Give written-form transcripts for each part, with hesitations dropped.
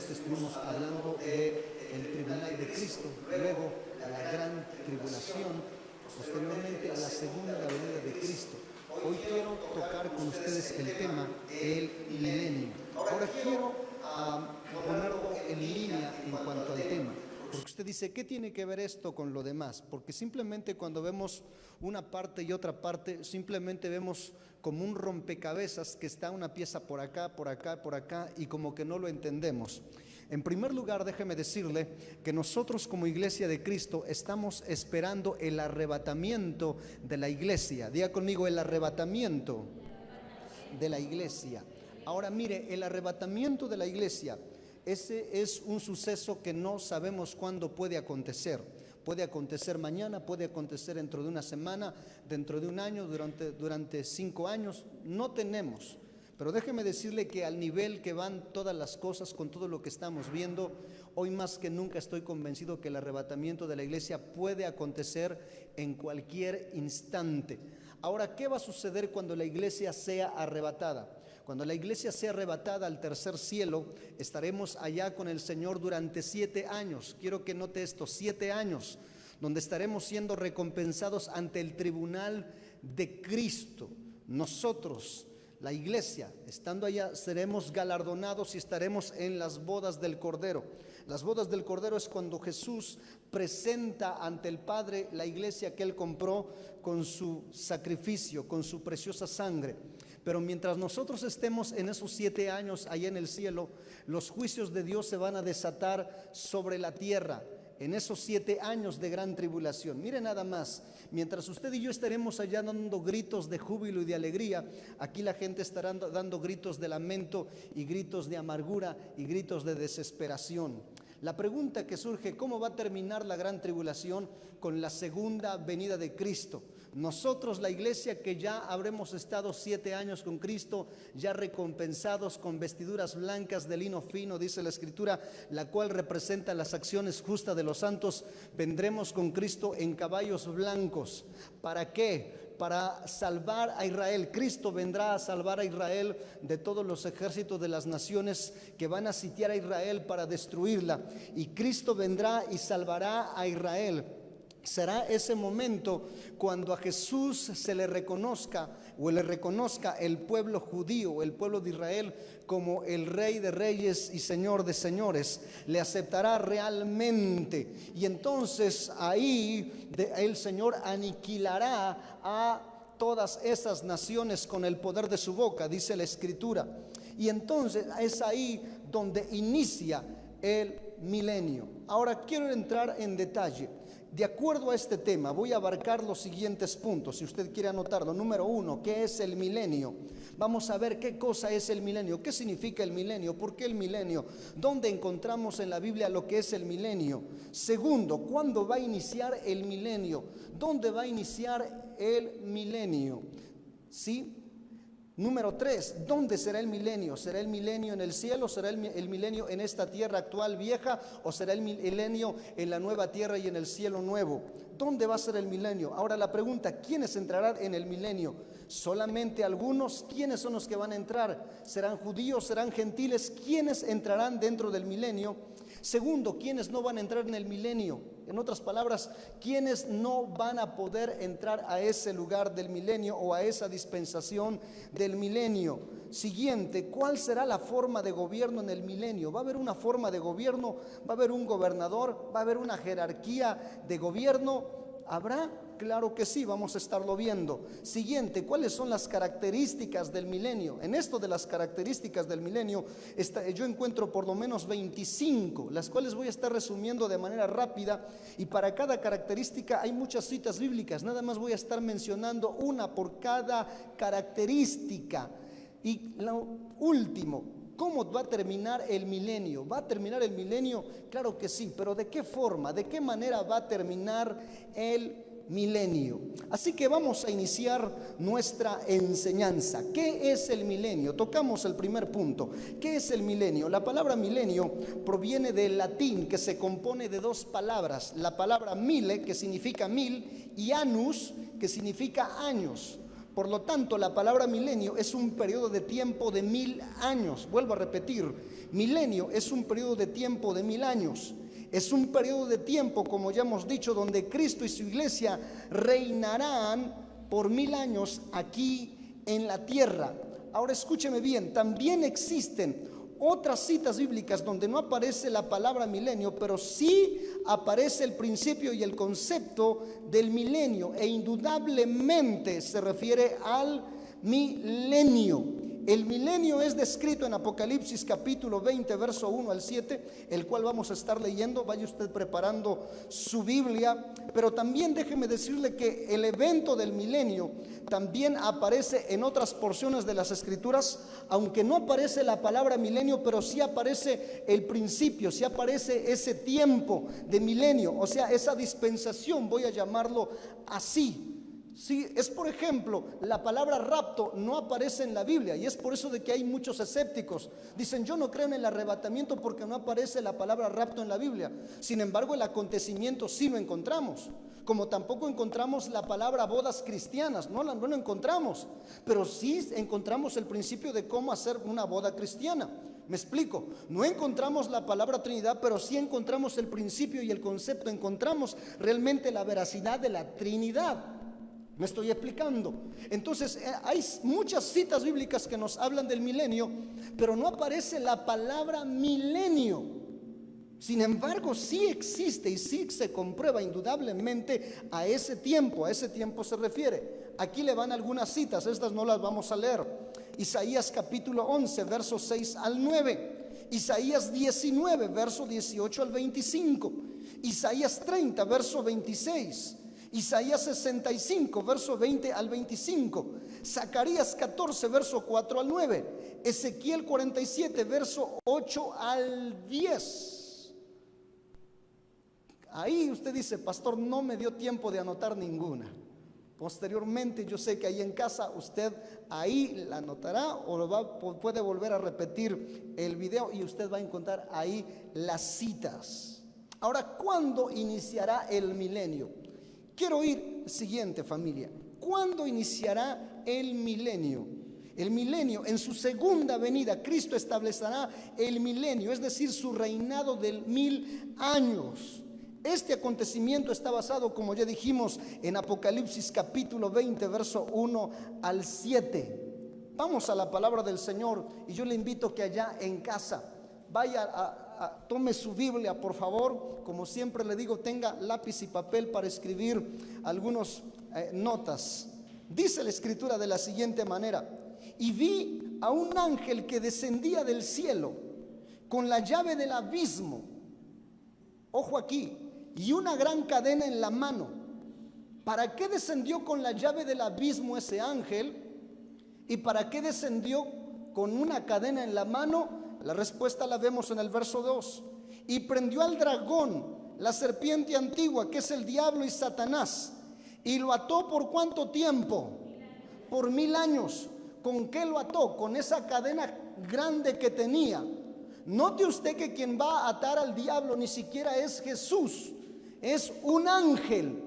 jueves estuvimos hablando del tribunal de Cristo, luego a la gran tribulación, posteriormente a la segunda venida de Cristo. Hoy quiero tocar con ustedes el tema del milenio. Ahora quiero ponerlo en línea en cuanto al tema. Porque usted dice, ¿qué tiene que ver esto con lo demás? Porque simplemente cuando vemos una parte y otra parte, simplemente vemos como un rompecabezas que está una pieza por acá, por acá, por acá, y como que no lo entendemos. En primer lugar, déjeme decirle que nosotros como Iglesia de Cristo estamos esperando el arrebatamiento de la iglesia. Diga conmigo, el arrebatamiento de la iglesia. Ahora mire, el arrebatamiento de la iglesia, ese es un suceso que no sabemos cuándo puede acontecer. Puede acontecer mañana, puede acontecer dentro de una semana, dentro de un año, durante 5 años. No tenemos. Pero déjeme decirle que al nivel que van todas las cosas, con todo lo que estamos viendo, hoy más que nunca estoy convencido que el arrebatamiento de la iglesia puede acontecer en cualquier instante. Ahora, ¿qué va a suceder cuando la iglesia sea arrebatada? Cuando la iglesia sea arrebatada al tercer cielo, estaremos allá con el Señor durante 7 años. Quiero que note esto, 7 años, donde estaremos siendo recompensados ante el tribunal de Cristo. Nosotros, la iglesia, estando allá, seremos galardonados y estaremos en las bodas del Cordero. Las bodas del Cordero es cuando Jesús presenta ante el Padre la iglesia que Él compró con su sacrificio, con su preciosa sangre. Pero mientras nosotros estemos en esos 7 años allá en el cielo, los juicios de Dios se van a desatar sobre la tierra. En esos 7 años de gran tribulación. Mire nada más, mientras usted y yo estaremos allá dando gritos de júbilo y de alegría, aquí la gente estará dando gritos de lamento y gritos de amargura y gritos de desesperación. La pregunta que surge, ¿cómo va a terminar la gran tribulación? Con la segunda venida de Cristo. Nosotros, la iglesia que ya habremos estado 7 años con Cristo, ya recompensados con vestiduras blancas de lino fino, dice la Escritura, la cual representa las acciones justas de los santos, vendremos con Cristo en caballos blancos. ¿Para qué? Para salvar a Israel. Cristo vendrá a salvar a Israel de todos los ejércitos de las naciones que van a sitiar a Israel para destruirla. Y Cristo vendrá y salvará a Israel. Será ese momento cuando a Jesús se le reconozca o le reconozca el pueblo judío, el pueblo de Israel, como el Rey de Reyes y Señor de Señores. Le aceptará realmente. Y entonces ahí el Señor aniquilará a todas esas naciones con el poder de su boca, dice la Escritura. Y entonces es ahí donde inicia el milenio. Ahora quiero entrar en detalle. De acuerdo a este tema, voy a abarcar los siguientes puntos, si usted quiere anotarlo. Número 1, ¿qué es el milenio? Vamos a ver qué cosa es el milenio, qué significa el milenio, por qué el milenio, dónde encontramos en la Biblia lo que es el milenio. Segundo, ¿cuándo va a iniciar el milenio? ¿Dónde va a iniciar el milenio? ¿Sí? Número 3, ¿dónde será el milenio? ¿Será el milenio en el cielo? ¿Será el milenio en esta tierra actual vieja? ¿O será el milenio en la nueva tierra y en el cielo nuevo? ¿Dónde va a ser el milenio? Ahora la pregunta, ¿quiénes entrarán en el milenio? ¿Solamente algunos? ¿Quiénes son los que van a entrar? ¿Serán judíos? ¿Serán gentiles? ¿Quiénes entrarán dentro del milenio? Segundo, ¿quiénes no van a entrar en el milenio? En otras palabras, ¿quiénes no van a poder entrar a ese lugar del milenio o a esa dispensación del milenio? Siguiente, ¿cuál será la forma de gobierno en el milenio? ¿Va a haber una forma de gobierno? ¿Va a haber un gobernador? ¿Va a haber una jerarquía de gobierno? ¿Habrá? Claro que sí, vamos a estarlo viendo. Siguiente, ¿cuáles son las características del milenio? En esto de las características del milenio, yo encuentro por lo menos 25, las cuales voy a estar resumiendo de manera rápida, y para cada característica hay muchas citas bíblicas, nada más voy a estar mencionando una por cada característica. Y lo último, ¿cómo va a terminar el milenio? ¿Va a terminar el milenio? Claro que sí, pero ¿de qué forma? ¿De qué manera va a terminar el milenio? Así que vamos a iniciar nuestra enseñanza. ¿Qué es el milenio? Tocamos el primer punto. ¿Qué es el milenio? La palabra milenio proviene del latín, que se compone de 2 palabras. La palabra mille, que significa 1000, y annus, que significa años. Por lo tanto, la palabra milenio es un periodo de tiempo de 1000 años. Vuelvo a repetir, milenio es un periodo de tiempo de 1000 años. Es un periodo de tiempo, como ya hemos dicho, donde Cristo y su iglesia reinarán por 1000 años aquí en la tierra. Ahora escúcheme bien, también existen otras citas bíblicas donde no aparece la palabra milenio, pero sí aparece el principio y el concepto del milenio, e indudablemente se refiere al milenio. El milenio es descrito en Apocalipsis capítulo 20, verso 1 al 7, el cual vamos a estar leyendo. Vaya usted preparando su Biblia, pero también déjeme decirle que el evento del milenio también aparece en otras porciones de las Escrituras, aunque no aparece la palabra milenio, pero sí aparece el principio, sí aparece ese tiempo de milenio, o sea, esa dispensación, voy a llamarlo así. Sí, es por ejemplo, la palabra rapto no aparece en la Biblia, y es por eso de que hay muchos escépticos. Dicen, yo no creo en el arrebatamiento porque no aparece la palabra rapto en la Biblia. Sin embargo, el acontecimiento sí lo encontramos. Como tampoco encontramos la palabra bodas cristianas, no lo encontramos. Pero sí encontramos el principio de cómo hacer una boda cristiana. Me explico, no encontramos la palabra Trinidad, pero sí encontramos el principio y el concepto. Encontramos realmente la veracidad de la Trinidad. ¿Me estoy explicando? Entonces hay muchas citas bíblicas que nos hablan del milenio, pero no aparece la palabra milenio. Sin embargo, sí existe y sí se comprueba indudablemente a ese tiempo se refiere. Aquí le van algunas citas, estas no las vamos a leer. Isaías capítulo 11, versos 6 al 9. Isaías 19, verso 18 al 25. Isaías 30, verso 26. Isaías 65, verso 20 al 25, Zacarías 14, verso 4 al 9, Ezequiel 47, verso 8 al 10. Ahí usted dice, pastor, no me dio tiempo de anotar ninguna. Posteriormente, yo sé que ahí en casa usted ahí la anotará o puede volver a repetir el video y usted va a encontrar ahí las citas. Ahora, ¿cuándo iniciará el milenio? Quiero ir siguiente, familia. ¿Cuándo iniciará el milenio? El milenio, en su segunda venida, Cristo establecerá el milenio, es decir, su reinado de 1000 años. Este acontecimiento está basado, como ya dijimos, en Apocalipsis capítulo 20, verso 1 al 7. Vamos a la palabra del Señor y yo le invito que allá en casa vaya tome su Biblia, por favor. Como siempre le digo, tenga lápiz y papel para escribir algunas notas. Dice la Escritura de la siguiente manera: y vi a un ángel que descendía del cielo con la llave del abismo. Ojo aquí, y una gran cadena en la mano. ¿Para qué descendió con la llave del abismo ese ángel? ¿Y para qué descendió con una cadena en la mano? La respuesta la vemos en el verso 2. Y prendió al dragón, la serpiente antigua, que es el diablo y Satanás, y lo ató ¿por cuánto tiempo? Por 1000 años. ¿Con qué lo ató? Con esa cadena grande que tenía. Note usted que quien va a atar al diablo ni siquiera es Jesús, es un ángel.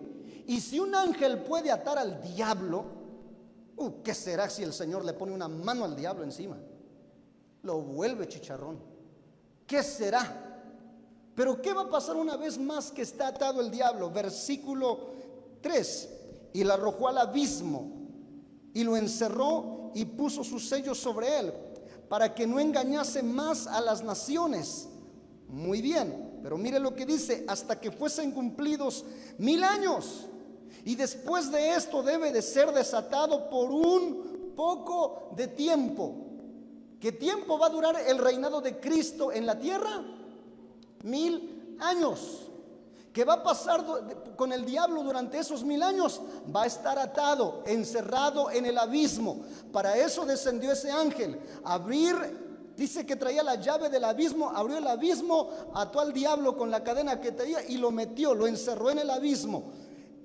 Y si un ángel puede atar al diablo, ¿qué será si el Señor le pone una mano al diablo encima? Lo vuelve chicharrón. ¿Qué será? Pero ¿qué va a pasar una vez más que está atado el diablo? Versículo 3. Y lo arrojó al abismo y lo encerró y puso sus sellos sobre él, para que no engañase más a las naciones. Muy bien, pero mire lo que dice: hasta que fuesen cumplidos 1000 años. Y después de esto debe de ser desatado por un poco de tiempo. ¿Qué tiempo va a durar el reinado de Cristo en la tierra? 1000 años. ¿Qué va a pasar con el diablo durante esos 1000 años? Va a estar atado, encerrado en el abismo. Para eso descendió ese ángel. Dice que traía la llave del abismo, abrió el abismo, ató al diablo con la cadena que traía y lo metió, lo encerró en el abismo.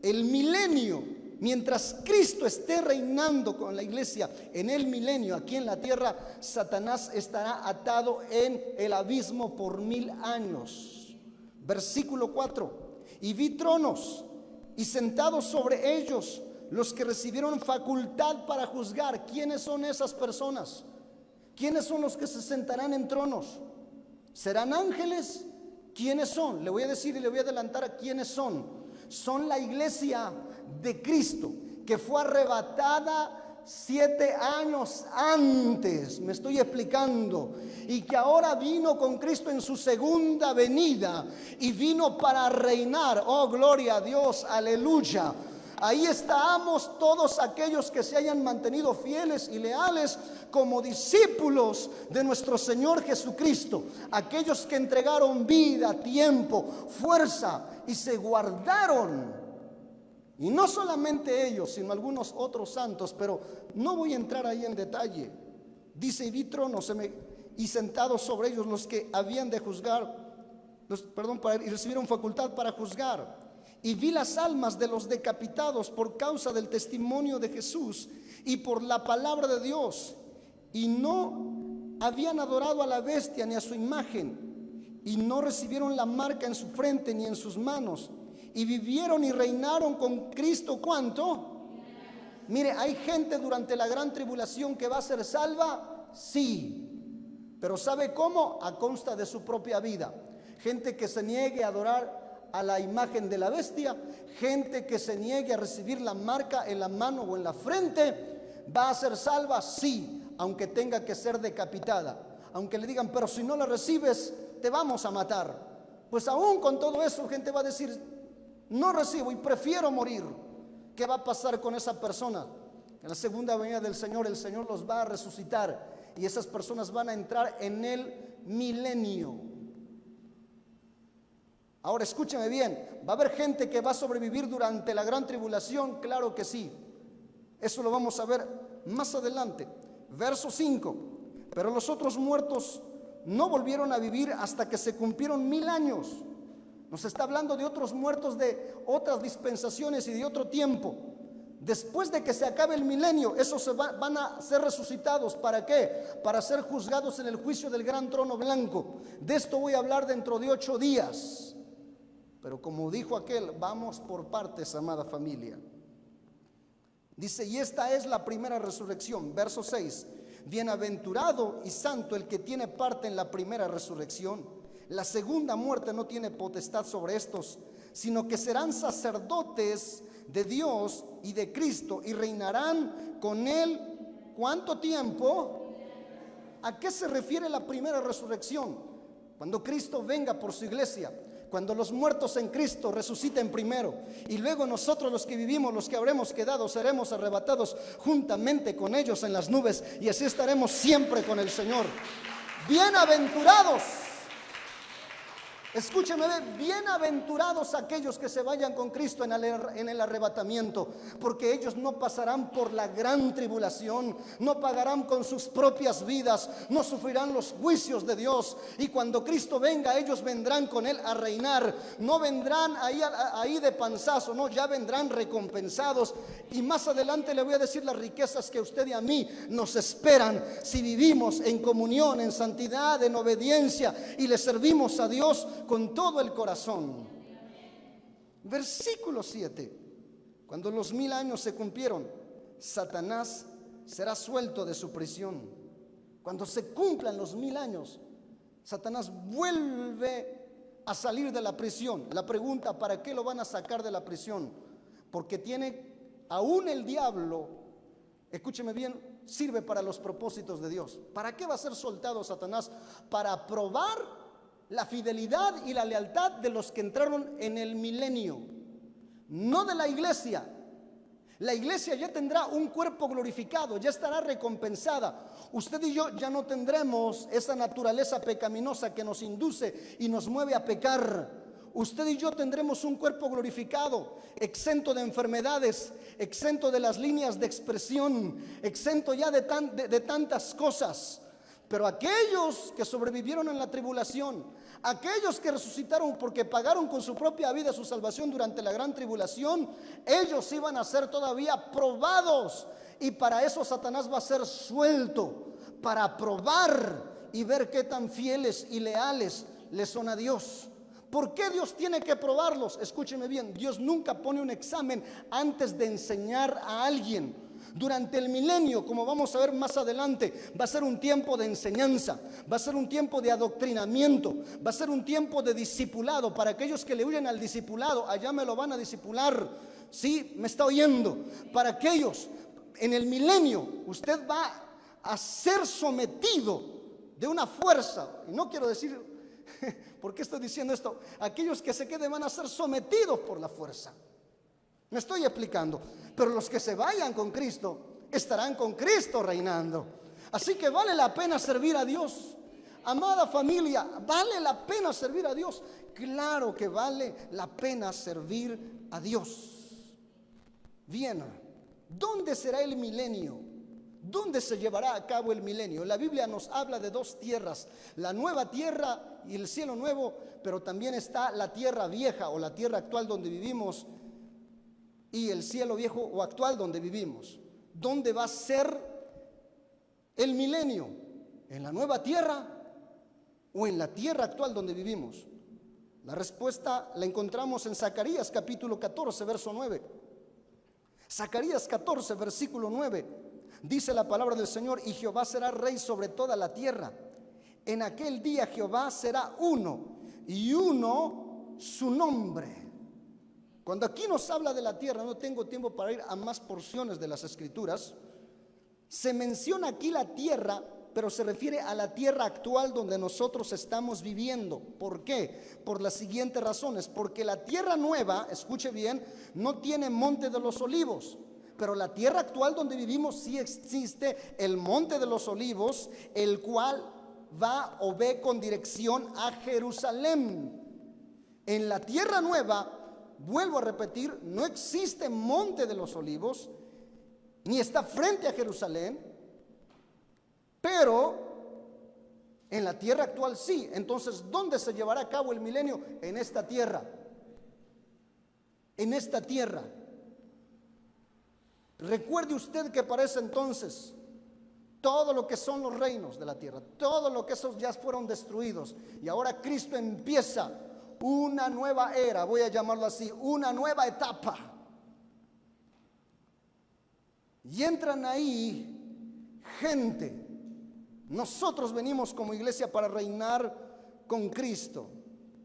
El milenio, mientras Cristo esté reinando con la iglesia en el milenio aquí en la tierra, Satanás estará atado en el abismo por 1000 años. Versículo 4. Y vi tronos y sentados sobre ellos los que recibieron facultad para juzgar. ¿Quiénes son esas personas? ¿Quiénes son los que se sentarán en tronos? ¿Serán ángeles? ¿Quiénes son? Le voy a decir y le voy a adelantar a quiénes son. Son la iglesia de Cristo, que fue arrebatada 7 años antes, me estoy explicando, y que ahora vino con Cristo en su segunda venida y vino para reinar. Oh, gloria a Dios, aleluya. Ahí estamos todos aquellos que se hayan mantenido fieles y leales como discípulos de nuestro Señor Jesucristo, aquellos que entregaron vida, tiempo, fuerza y se guardaron. Y no solamente ellos, sino algunos otros santos, pero no voy a entrar ahí en detalle. Dice, y vi tronos y sentados sobre ellos los que habían de juzgar, y recibieron facultad para juzgar. Y vi las almas de los decapitados por causa del testimonio de Jesús y por la palabra de Dios, y no habían adorado a la bestia ni a su imagen, y no recibieron la marca en su frente ni en sus manos, y vivieron y reinaron con Cristo. ¿Cuánto? Mire, hay gente durante la gran tribulación que va a ser salva, sí, pero ¿sabe cómo? A consta de su propia vida. Gente que se niegue a adorar a la imagen de la bestia, gente que se niegue a recibir la marca en la mano o en la frente, va a ser salva, sí, aunque tenga que ser decapitada. Aunque le digan, pero si no la recibes, te vamos a matar. Pues aún con todo eso, gente va a decir, no recibo y prefiero morir. ¿Qué va a pasar con esa persona? En la segunda venida del Señor, el Señor los va a resucitar y esas personas van a entrar en el milenio. Ahora escúcheme bien, ¿va a haber gente que va a sobrevivir durante la gran tribulación? Claro que sí. Eso lo vamos a ver más adelante. Verso 5. Pero los otros muertos no volvieron a vivir hasta que se cumplieron 1000 años. Nos está hablando de otros muertos de otras dispensaciones y de otro tiempo. Después de que se acabe el milenio, esos van a ser resucitados. ¿Para qué? Para ser juzgados en el juicio del gran trono blanco. De esto voy a hablar dentro de 8 días. Pero como dijo aquel, vamos por partes, amada familia. Dice, y esta es la primera resurrección. Verso 6. Bienaventurado y santo el que tiene parte en la primera resurrección. La segunda muerte no tiene potestad sobre estos, sino que serán sacerdotes de Dios y de Cristo y reinarán con él. ¿Cuánto tiempo? ¿A qué se refiere la primera resurrección? Cuando Cristo venga por su iglesia, cuando los muertos en Cristo resuciten primero y luego nosotros los que vivimos, los que habremos quedado, seremos arrebatados juntamente con ellos en las nubes y así estaremos siempre con el Señor. Bienaventurados. Escúcheme, bienaventurados aquellos que se vayan con Cristo en el arrebatamiento, porque ellos no pasarán por la gran tribulación, no pagarán con sus propias vidas, no sufrirán los juicios de Dios, y cuando Cristo venga, ellos vendrán con Él a reinar. No vendrán ahí de panzazo, no, ya vendrán recompensados. Y más adelante le voy a decir las riquezas que a usted y a mí nos esperan si vivimos en comunión, en santidad, en obediencia y le servimos a Dios con todo el corazón. Versículo 7. Cuando los 1000 años se cumplieron, Satanás será suelto de su prisión. Cuando se cumplan los 1000 años, Satanás vuelve a salir de la prisión. La pregunta, ¿para qué lo van a sacar de la prisión? Porque tiene, aún el diablo, escúcheme bien, sirve para los propósitos de Dios. ¿Para qué va a ser soltado Satanás? Para probar la fidelidad y la lealtad de los que entraron en el milenio, no de la iglesia. La iglesia ya tendrá un cuerpo glorificado, ya estará recompensada. Usted y yo ya no tendremos esa naturaleza pecaminosa que nos induce y nos mueve a pecar. Usted y yo tendremos un cuerpo glorificado, exento de enfermedades, exento de las líneas de expresión, exento ya de tantas cosas. Pero aquellos que sobrevivieron en la tribulación, aquellos que resucitaron porque pagaron con su propia vida su salvación durante la gran tribulación, ellos iban a ser todavía probados. Y para eso Satanás va a ser suelto, para probar y ver qué tan fieles y leales le son a Dios. ¿Por qué Dios tiene que probarlos? Escúcheme bien, Dios nunca pone un examen antes de enseñar a alguien. Durante el milenio, como vamos a ver más adelante, va a ser un tiempo de enseñanza, va a ser un tiempo de adoctrinamiento, va a ser un tiempo de discipulado. Para aquellos que le huyen al discipulado, allá me lo van a discipular. ¿Sí? ¿Me está oyendo? Para aquellos, en el milenio, usted va a ser sometido de una fuerza. Y no quiero decir, ¿por qué estoy diciendo esto? Aquellos que se queden van a ser sometidos por la fuerza. Me estoy explicando. Pero los que se vayan con Cristo estarán con Cristo reinando. Así que vale la pena servir a Dios. Amada familia, ¿vale la pena servir a Dios? Claro que vale la pena servir a Dios. Bien, ¿dónde será el milenio? ¿Dónde se llevará a cabo el milenio? La Biblia nos habla de dos tierras, la nueva tierra y el cielo nuevo, pero también está la tierra vieja o la tierra actual donde vivimos y el cielo viejo o actual donde vivimos. ¿Dónde va a ser el milenio? ¿En la nueva tierra o en la tierra actual donde vivimos? La respuesta la encontramos en Zacarías capítulo 14, verso 9. Zacarías 14, versículo 9. Dice la palabra del Señor: y Jehová será rey sobre toda la tierra. En aquel día Jehová será uno, y uno su nombre. Cuando aquí nos habla de la tierra, no tengo tiempo para ir a más porciones de las escrituras. Se menciona aquí la tierra, pero se refiere a la tierra actual donde nosotros estamos viviendo. ¿Por qué? Por las siguientes razones. Porque la tierra nueva, escuche bien, no tiene monte de los olivos. Pero la tierra actual donde vivimos sí existe el monte de los olivos, el cual va o ve con dirección a Jerusalén. En la tierra nueva, vuelvo a repetir, no existe monte de los olivos, ni está frente a Jerusalén, pero en la tierra actual sí. Entonces, ¿dónde se llevará a cabo el milenio? En esta tierra. En esta tierra. Recuerde usted que para ese entonces todo lo que son los reinos de la tierra, todo lo que esos ya fueron destruidos, y ahora Cristo empieza una nueva era, voy a llamarlo así, una nueva etapa. Y entran ahí gente. Nosotros venimos como iglesia para reinar con Cristo,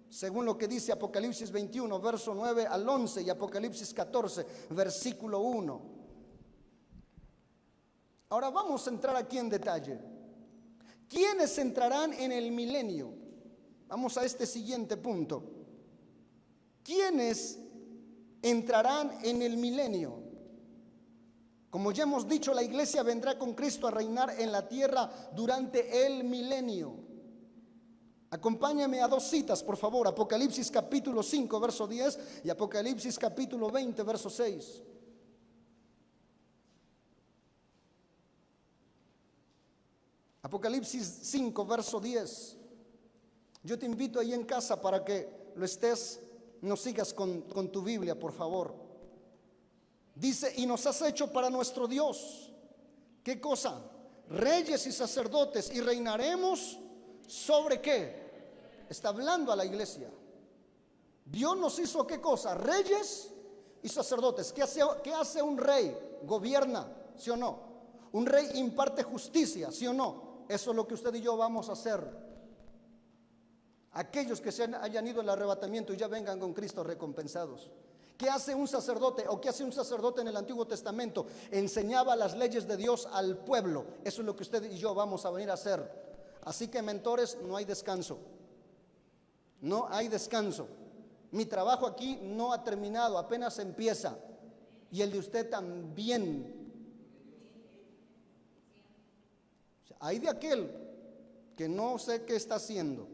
según lo que dice Apocalipsis 21, verso 9 al 11, y Apocalipsis 14, versículo 1. Ahora vamos a entrar aquí en detalle. ¿Quiénes entrarán en el milenio? Vamos a este siguiente punto. ¿Quiénes entrarán en el milenio? Como ya hemos dicho, la iglesia vendrá con Cristo a reinar en la tierra durante el milenio. Acompáñame a dos citas, por favor. Apocalipsis capítulo 5, verso 10 y Apocalipsis capítulo 20, verso 6. Apocalipsis 5, verso 10. Yo te invito ahí en casa para que lo estés, nos sigas con tu Biblia, por favor. Dice: y nos has hecho para nuestro Dios, ¿qué cosa? Reyes y sacerdotes, y reinaremos ¿sobre qué? Está hablando a la iglesia. Dios nos hizo ¿qué cosa? Reyes y sacerdotes. ¿Qué hace un rey? Gobierna, ¿sí o no? Un rey imparte justicia, ¿sí o no? Eso es lo que usted y yo vamos a hacer. Aquellos que se hayan ido al arrebatamiento y ya vengan con Cristo recompensados. ¿Qué hace un sacerdote o qué hace un sacerdote en el Antiguo Testamento? Enseñaba las leyes de Dios al pueblo. Eso es lo que usted y yo vamos a venir a hacer. Así que, mentores, no hay descanso. No hay descanso. Mi trabajo aquí no ha terminado, apenas empieza. Y el de usted también. Hay de aquel que no sé qué está haciendo.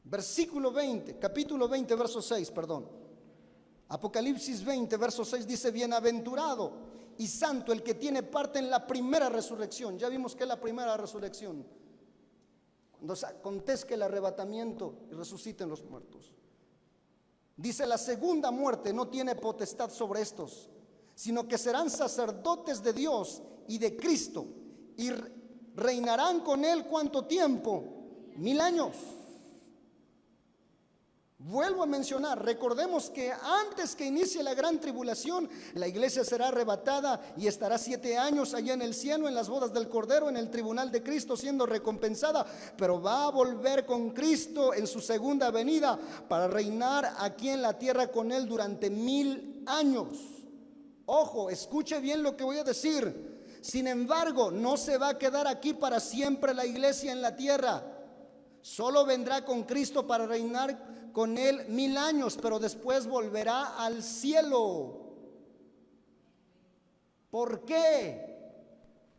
Versículo 20, capítulo 20, verso 6, perdón. Apocalipsis 20, verso 6 dice: bienaventurado y santo el que tiene parte en la primera resurrección. Ya vimos que es la primera resurrección, cuando acontezca el arrebatamiento y resuciten los muertos. Dice: la segunda muerte no tiene potestad sobre estos, sino que serán sacerdotes de Dios y de Cristo, y reinarán con él ¿cuánto tiempo? 1000 años. Vuelvo a mencionar, recordemos que antes que inicie la gran tribulación, la iglesia será arrebatada y estará 7 años allá en el cielo, en las bodas del Cordero, en el tribunal de Cristo, siendo recompensada, pero va a volver con Cristo en su segunda venida para reinar aquí en la tierra con Él durante 1000 años. Ojo, escuche bien lo que voy a decir. Sin embargo, no se va a quedar aquí para siempre la iglesia en la tierra. Solo vendrá con Cristo para reinar con Él 1000 años, pero después volverá al cielo. ¿Por qué?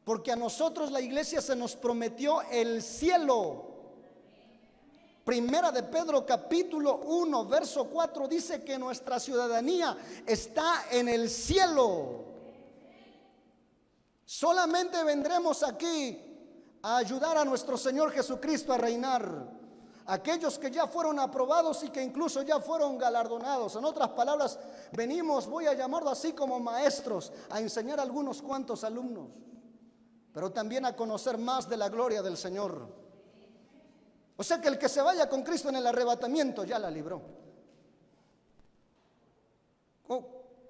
Porque a nosotros la iglesia se nos prometió el cielo. Primera de Pedro capítulo 1 verso 4 dice que nuestra ciudadanía está en el cielo. Solamente vendremos aquí a ayudar a nuestro Señor Jesucristo a reinar. Aquellos que ya fueron aprobados y que incluso ya fueron galardonados. En otras palabras, venimos, voy a llamarlo así, como maestros, a enseñar a algunos cuantos alumnos, pero también a conocer más de la gloria del Señor. O sea que el que se vaya con Cristo en el arrebatamiento ya la libró.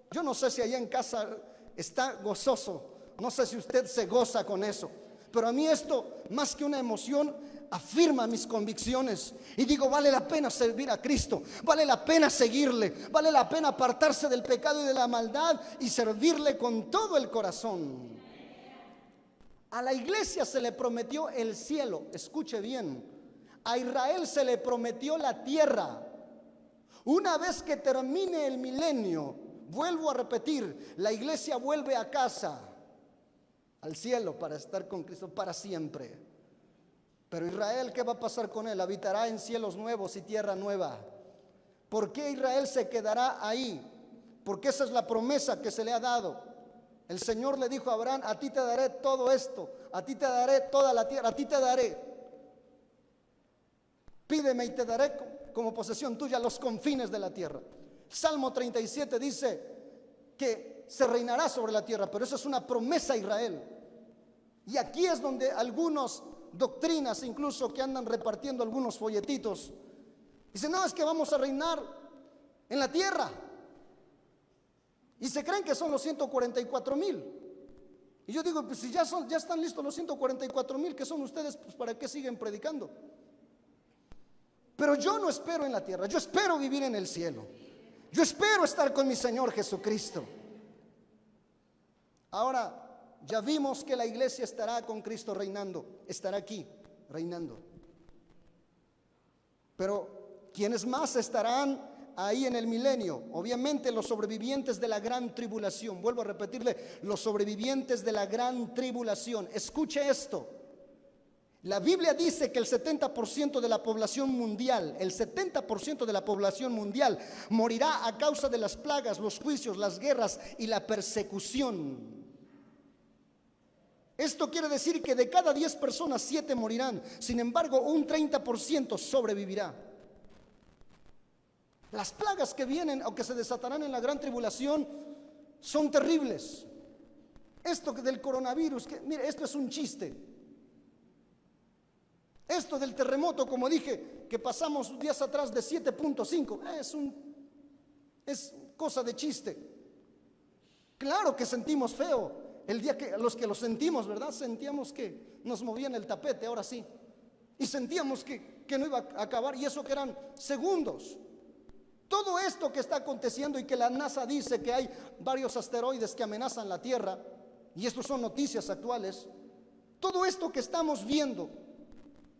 Yo no sé si allá en casa está gozoso, no sé si usted se goza con eso, pero a mí esto, más que una emoción, afirma mis convicciones y digo, vale la pena servir a Cristo, vale la pena seguirle, vale la pena apartarse del pecado y de la maldad y servirle con todo el corazón. A la iglesia se le prometió el cielo, escuche bien. A Israel se le prometió la tierra. Una vez que termine el milenio, vuelvo a repetir, la iglesia vuelve a casa, al cielo, para estar con Cristo para siempre. Pero Israel, ¿qué va a pasar con él? Habitará en cielos nuevos y tierra nueva. ¿Por qué Israel se quedará ahí? Porque esa es la promesa que se le ha dado. El Señor le dijo a Abraham, a ti te daré todo esto, a ti te daré toda la tierra, a ti te daré. Pídeme y te daré como posesión tuya los confines de la tierra. Salmo 37 dice que se reinará sobre la tierra, pero eso es una promesa a Israel. Y aquí es donde algunos doctrinas, incluso que andan repartiendo algunos folletitos, dicen, no, es que vamos a reinar en la tierra, y se creen que son los 144,000. Y yo digo, pues si ya están listos los 144,000 que son ustedes, pues ¿para qué siguen predicando? Pero yo no espero en la tierra, yo espero vivir en el cielo, yo espero estar con mi Señor Jesucristo. Ahora, ya vimos que la iglesia estará con Cristo reinando, estará aquí reinando. Pero ¿quiénes más estarán ahí en el milenio? Obviamente los sobrevivientes de la gran tribulación. Vuelvo a repetirle, los sobrevivientes de la gran tribulación. Escuche esto. La Biblia dice que el 70% de la población mundial, el 70% de la población mundial morirá a causa de las plagas, los juicios, las guerras y la persecución. Esto quiere decir que de cada 10 personas, 7 morirán. Sin embargo, un 30% sobrevivirá. Las plagas que vienen o que se desatarán en la gran tribulación son terribles. Esto del coronavirus, mire, esto es un chiste. Esto del terremoto, como dije, que pasamos días atrás de 7.5, es cosa de chiste. Claro que sentimos feo. El día que los que lo sentimos, ¿verdad? Sentíamos que nos movían el tapete, ahora sí. Y sentíamos que no iba a acabar, y eso que eran segundos. Todo esto que está aconteciendo y que la NASA dice que hay varios asteroides que amenazan la Tierra, y esto son noticias actuales, todo esto que estamos viendo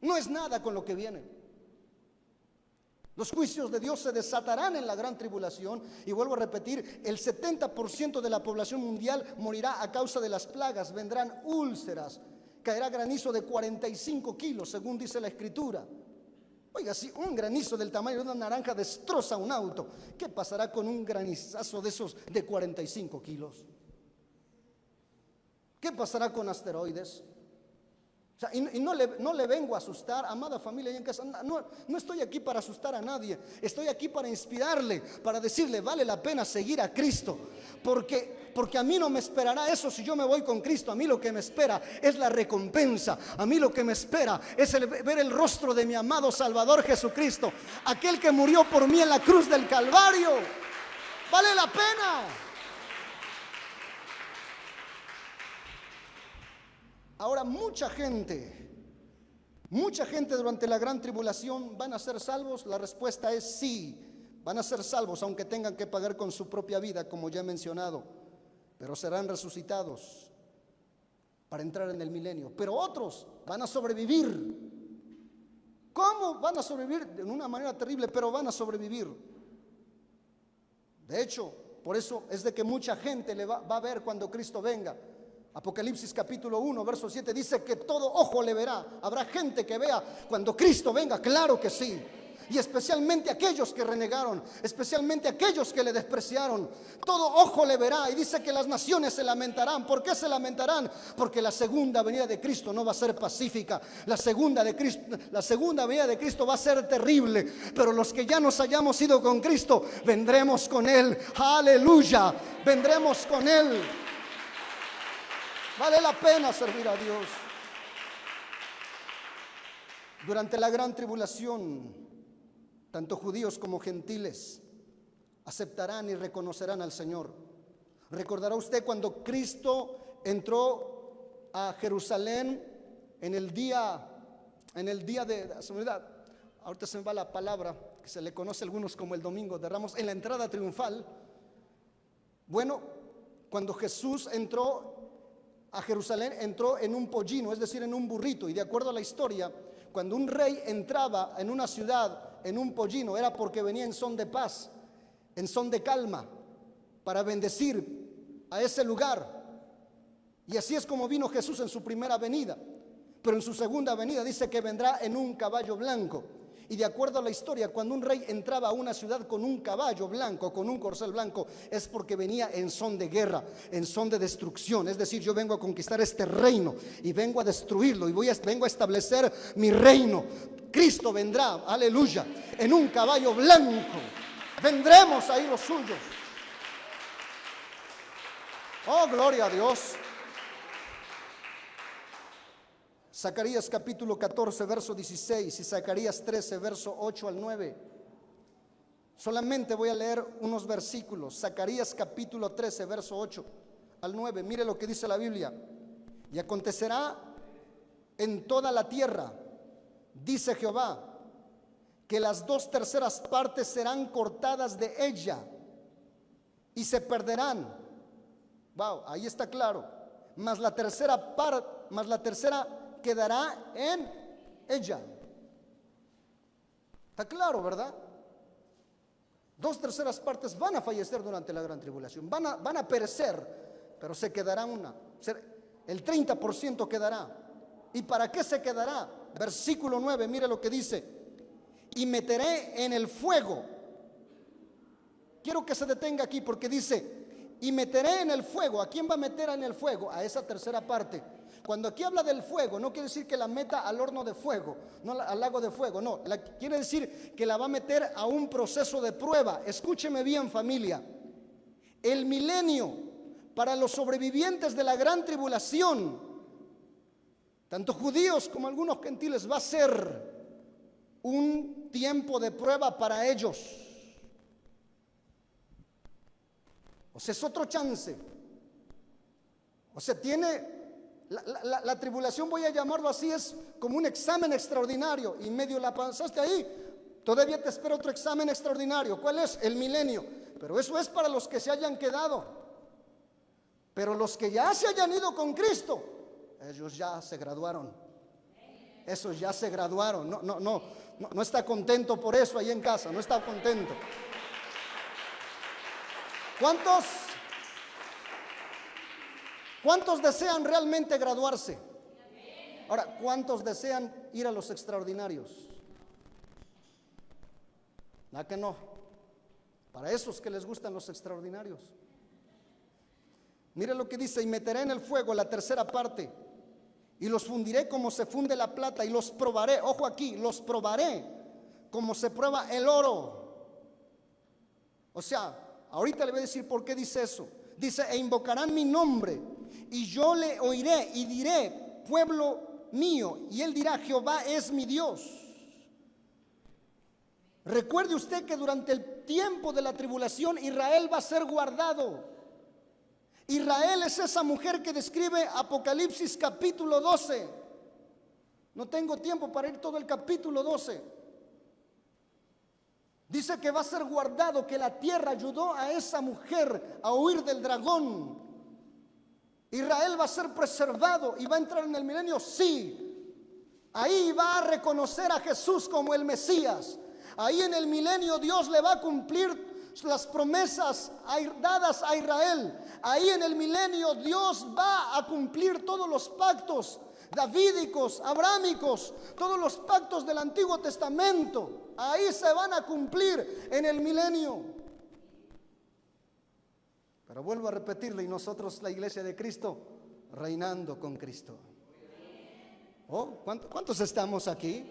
no es nada con lo que viene. Los juicios de Dios se desatarán en la gran tribulación. Y vuelvo a repetir, el 70% de la población mundial morirá a causa de las plagas. Vendrán úlceras, caerá granizo de 45 kilos, según dice la Escritura. Oiga, si un granizo del tamaño de una naranja destroza un auto, ¿qué pasará con un granizazo de esos de 45 kilos? ¿Qué pasará con asteroides? O sea, y no le vengo a asustar, amada familia ahí en casa. No estoy aquí para asustar a nadie. Estoy aquí para inspirarle, para decirle, vale la pena seguir a Cristo. Porque a mí no me esperará eso si yo me voy con Cristo. A mí lo que me espera es la recompensa. A mí lo que me espera es ver el rostro de mi amado Salvador Jesucristo, aquel que murió por mí en la cruz del Calvario. Vale la pena. Ahora, mucha gente durante la gran tribulación van a ser salvos. La respuesta es sí, van a ser salvos, aunque tengan que pagar con su propia vida, como ya he mencionado, pero serán resucitados para entrar en el milenio. Pero otros van a sobrevivir. ¿Cómo van a sobrevivir? De una manera terrible, pero van a sobrevivir. De hecho, por eso es de que mucha gente le va a ver cuando Cristo venga. Apocalipsis capítulo 1, verso 7 dice que todo ojo le verá. Habrá gente que vea cuando Cristo venga, claro que sí. Y especialmente aquellos que renegaron, especialmente aquellos que le despreciaron. Todo ojo le verá. Y dice que las naciones se lamentarán. ¿Por qué se lamentarán? Porque la segunda venida de Cristo no va a ser pacífica. La segunda venida de Cristo va a ser terrible. Pero los que ya nos hayamos ido con Cristo, vendremos con Él. Aleluya. Vendremos con Él. Vale la pena servir a Dios. Durante la gran tribulación, tanto judíos como gentiles aceptarán y reconocerán al Señor. Recordará usted cuando Cristo entró a Jerusalén en el día de la seguridad. Ahorita se me va la palabra que se le conoce a algunos como el Domingo de Ramos, en la entrada triunfal. Bueno, cuando Jesús entró a Jerusalén, entró en un pollino, es decir, en un burrito. Y de acuerdo a la historia, cuando un rey entraba en una ciudad en un pollino, era porque venía en son de paz, en son de calma, para bendecir a ese lugar. Y así es como vino Jesús en su primera venida. Pero en su segunda venida dice que vendrá en un caballo blanco. Y de acuerdo a la historia, cuando un rey entraba a una ciudad con un caballo blanco, con un corcel blanco, es porque venía en son de guerra, en son de destrucción. Es decir, yo vengo a conquistar este reino y vengo a destruirlo y vengo a establecer mi reino. Cristo vendrá, aleluya, en un caballo blanco. Vendremos ahí los suyos. Oh, gloria a Dios. Zacarías capítulo 14, verso 16 y Zacarías 13, verso 8 al 9. Solamente voy a leer unos versículos. Zacarías capítulo 13, verso 8 al 9. Mire lo que dice la Biblia. Y acontecerá en toda la tierra, dice Jehová, que las 2/3 partes serán cortadas de ella y se perderán. Wow, ahí está claro. Mas la tercera quedará en ella. Está claro, ¿verdad? 2/3 partes van a fallecer durante la gran tribulación, van a perecer, pero se quedará el 30% quedará. ¿Y para qué se quedará? Versículo 9, mire lo que dice: y meteré en el fuego. Quiero que se detenga aquí porque dice: y meteré en el fuego. ¿A quién va a meter en el fuego? A esa tercera parte. Cuando aquí habla del fuego, no quiere decir que la meta al horno de fuego, no al lago de fuego, no, quiere decir que la va a meter a un proceso de prueba. Escúcheme bien, familia. El milenio para los sobrevivientes de la gran tribulación, tanto judíos como algunos gentiles, va a ser un tiempo de prueba para ellos. O sea, es otro chance. O sea, la tribulación, voy a llamarlo así, es como un examen extraordinario. Y medio la pasaste ahí, todavía te espera otro examen extraordinario. ¿Cuál es? El milenio. Pero eso es para los que se hayan quedado. Pero los que ya se hayan ido con Cristo, ellos ya se graduaron. Esos ya se graduaron. No está contento por eso ahí en casa, no está contento. ¿Cuántos desean realmente graduarse? Ahora, ¿cuántos desean ir a los extraordinarios? ¿Verdad que no? Para esos que les gustan los extraordinarios. Mire lo que dice: y meteré en el fuego la tercera parte, y los fundiré como se funde la plata, y los probaré, ojo aquí, los probaré como se prueba el oro. O sea, ahorita le voy a decir por qué dice eso. Dice, e invocarán mi nombre, y yo le oiré y diré, pueblo mío, y él dirá, Jehová es mi Dios. Recuerde usted que durante el tiempo de la tribulación Israel va a ser guardado. Israel es esa mujer que describe Apocalipsis capítulo 12. No tengo tiempo para ir todo el capítulo 12. Dice que va a ser guardado, que la tierra ayudó a esa mujer a huir del dragón. Israel va a ser preservado y va a entrar en el milenio, sí. Ahí va a reconocer a Jesús como el Mesías. Ahí en el milenio Dios le va a cumplir las promesas dadas a Israel. Ahí en el milenio Dios va a cumplir todos los pactos davídicos, abrámicos, todos los pactos del Antiguo Testamento. Ahí se van a cumplir en el milenio. Pero vuelvo a repetirle, y nosotros, la iglesia de Cristo, reinando con Cristo. ¿Oh? ¿Cuántos estamos aquí?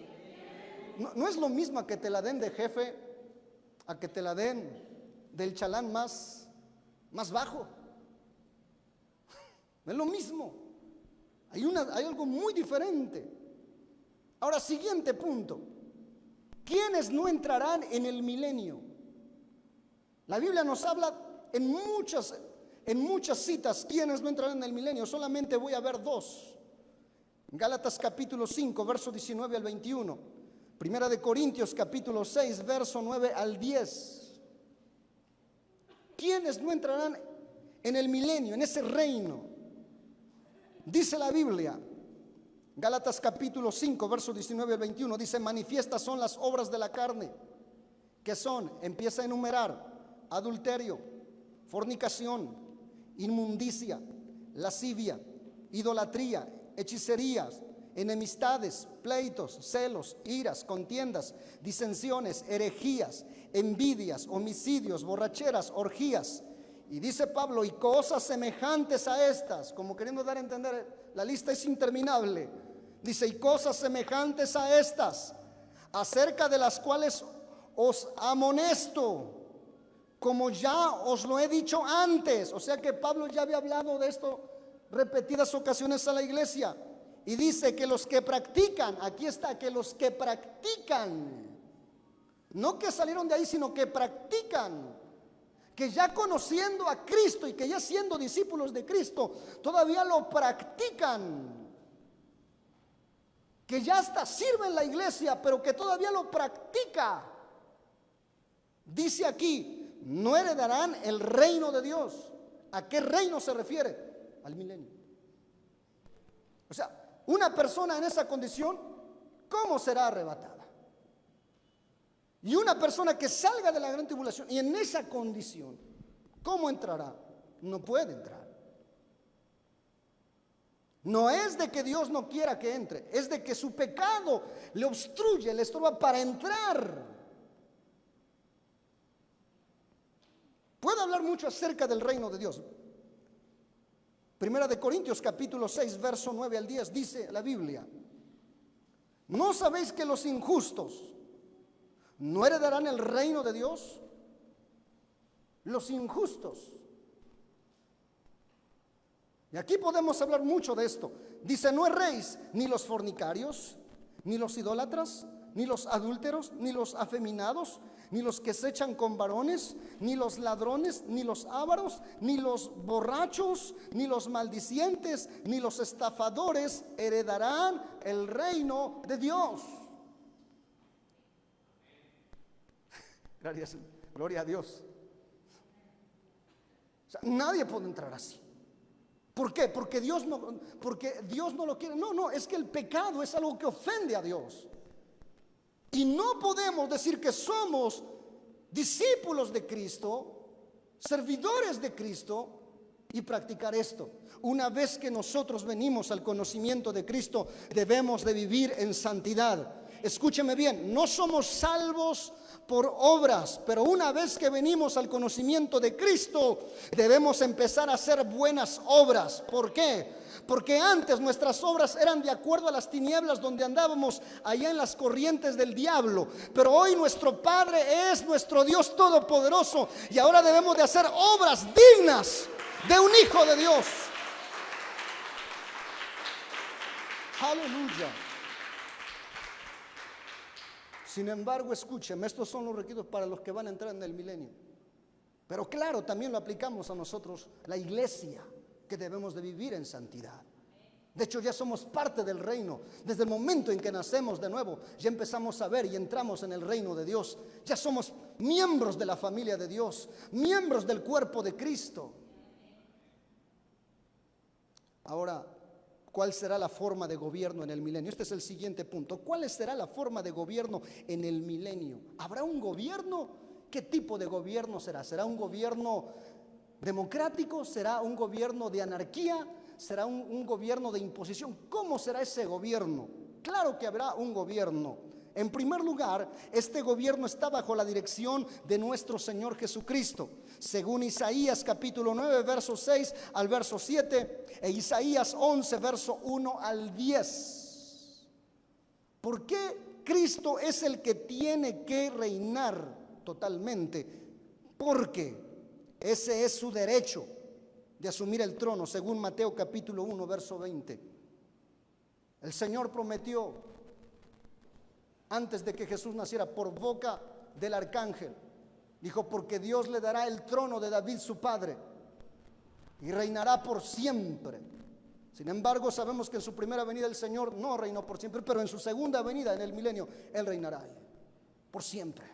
No es lo mismo que te la den de jefe a que te la den del chalán más bajo. No es lo mismo. Hay algo muy diferente. Ahora, siguiente punto. ¿Quiénes no entrarán en el milenio? La Biblia nos habla en muchas citas quiénes no entrarán en el milenio. Solamente voy a ver dos. Gálatas capítulo 5, verso 19 al 21. Primera de Corintios capítulo 6, verso 9 al 10. ¿Quiénes no entrarán en el milenio, en ese reino? Dice la Biblia, Gálatas capítulo 5, verso 19 al 21, dice, manifiestas son las obras de la carne, que son, empieza a enumerar, adulterio, fornicación, inmundicia, lascivia, idolatría, hechicerías, enemistades, pleitos, celos, iras, contiendas, disensiones, herejías, envidias, homicidios, borracheras, orgías. Y dice Pablo, y cosas semejantes a estas, como queriendo dar a entender, la lista es interminable. Dice, y cosas semejantes a estas, acerca de las cuales os amonesto, como ya os lo he dicho antes. O sea que Pablo ya había hablado de esto repetidas ocasiones a la iglesia. Y dice que los que practican, aquí está, que los que practican, no que salieron de ahí, sino que practican, que ya conociendo a Cristo y que ya siendo discípulos de Cristo, todavía lo practican, que ya hasta sirve en la iglesia, pero que todavía lo practica. Dice aquí, no heredarán el reino de Dios. ¿A qué reino se refiere? Al milenio. O sea, una persona en esa condición, ¿cómo será arrebatada? Y una persona que salga de la gran tribulación y en esa condición, ¿cómo entrará? No puede entrar. No es de que Dios no quiera que entre, es de que su pecado le obstruye, le estorba para entrar. Puedo hablar mucho acerca del reino de Dios. Primera de Corintios capítulo 6, verso 9 al 10, dice la Biblia, ¿no sabéis que los injustos no heredarán el reino de Dios? Los injustos. Y aquí podemos hablar mucho de esto. Dice, no erréis ni los fornicarios, ni los idólatras, ni los adúlteros, ni los afeminados, ni los que se echan con varones, ni los ladrones, ni los ávaros, ni los borrachos, ni los maldicientes, ni los estafadores heredarán el reino de Dios. Gracias, gloria a Dios. O sea, nadie puede entrar así. ¿Por qué? Porque Dios no lo quiere. No, es que el pecado es algo que ofende a Dios. Y no podemos decir que somos discípulos de Cristo, servidores de Cristo, y practicar esto. Una vez que nosotros venimos al conocimiento de Cristo, debemos de vivir en santidad. escúcheme bien, no somos salvos por obras, pero una vez que venimos al conocimiento de Cristo, debemos empezar a hacer buenas obras. ¿Por qué? Porque antes nuestras obras eran de acuerdo a las tinieblas donde andábamos allá en las corrientes del diablo. Pero hoy nuestro Padre es nuestro Dios todopoderoso y ahora debemos de hacer obras dignas de un hijo de Dios. Aleluya. Sin embargo, escúcheme, estos son los requisitos para los que van a entrar en el milenio. Pero claro, también lo aplicamos a nosotros, la iglesia, que debemos de vivir en santidad. De hecho, ya somos parte del reino. Desde el momento en que nacemos de nuevo, ya empezamos a ver y entramos en el reino de Dios. Ya somos miembros de la familia de Dios, miembros del cuerpo de Cristo. Ahora, ¿cuál será la forma de gobierno en el milenio? Este es el siguiente punto. ¿Cuál será la forma de gobierno en el milenio? ¿Habrá un gobierno? ¿Qué tipo de gobierno será? ¿Será un gobierno democrático? ¿Será un gobierno de anarquía? ¿Será un gobierno de imposición? ¿Cómo será ese gobierno? Claro que habrá un gobierno. En primer lugar, este gobierno está bajo la dirección de nuestro Señor Jesucristo. Según Isaías capítulo 9, verso 6 al verso 7 e Isaías 11, verso 1 al 10. ¿Por qué Cristo es el que tiene que reinar totalmente? Porque ese es su derecho de asumir el trono, según Mateo capítulo 1, verso 20. El Señor prometió antes de que Jesús naciera por boca del arcángel, dijo: porque Dios le dará el trono de David su padre y reinará por siempre. Sin embargo, sabemos que en su primera venida el Señor no reinó por siempre, pero en su segunda venida en el milenio Él reinará por siempre.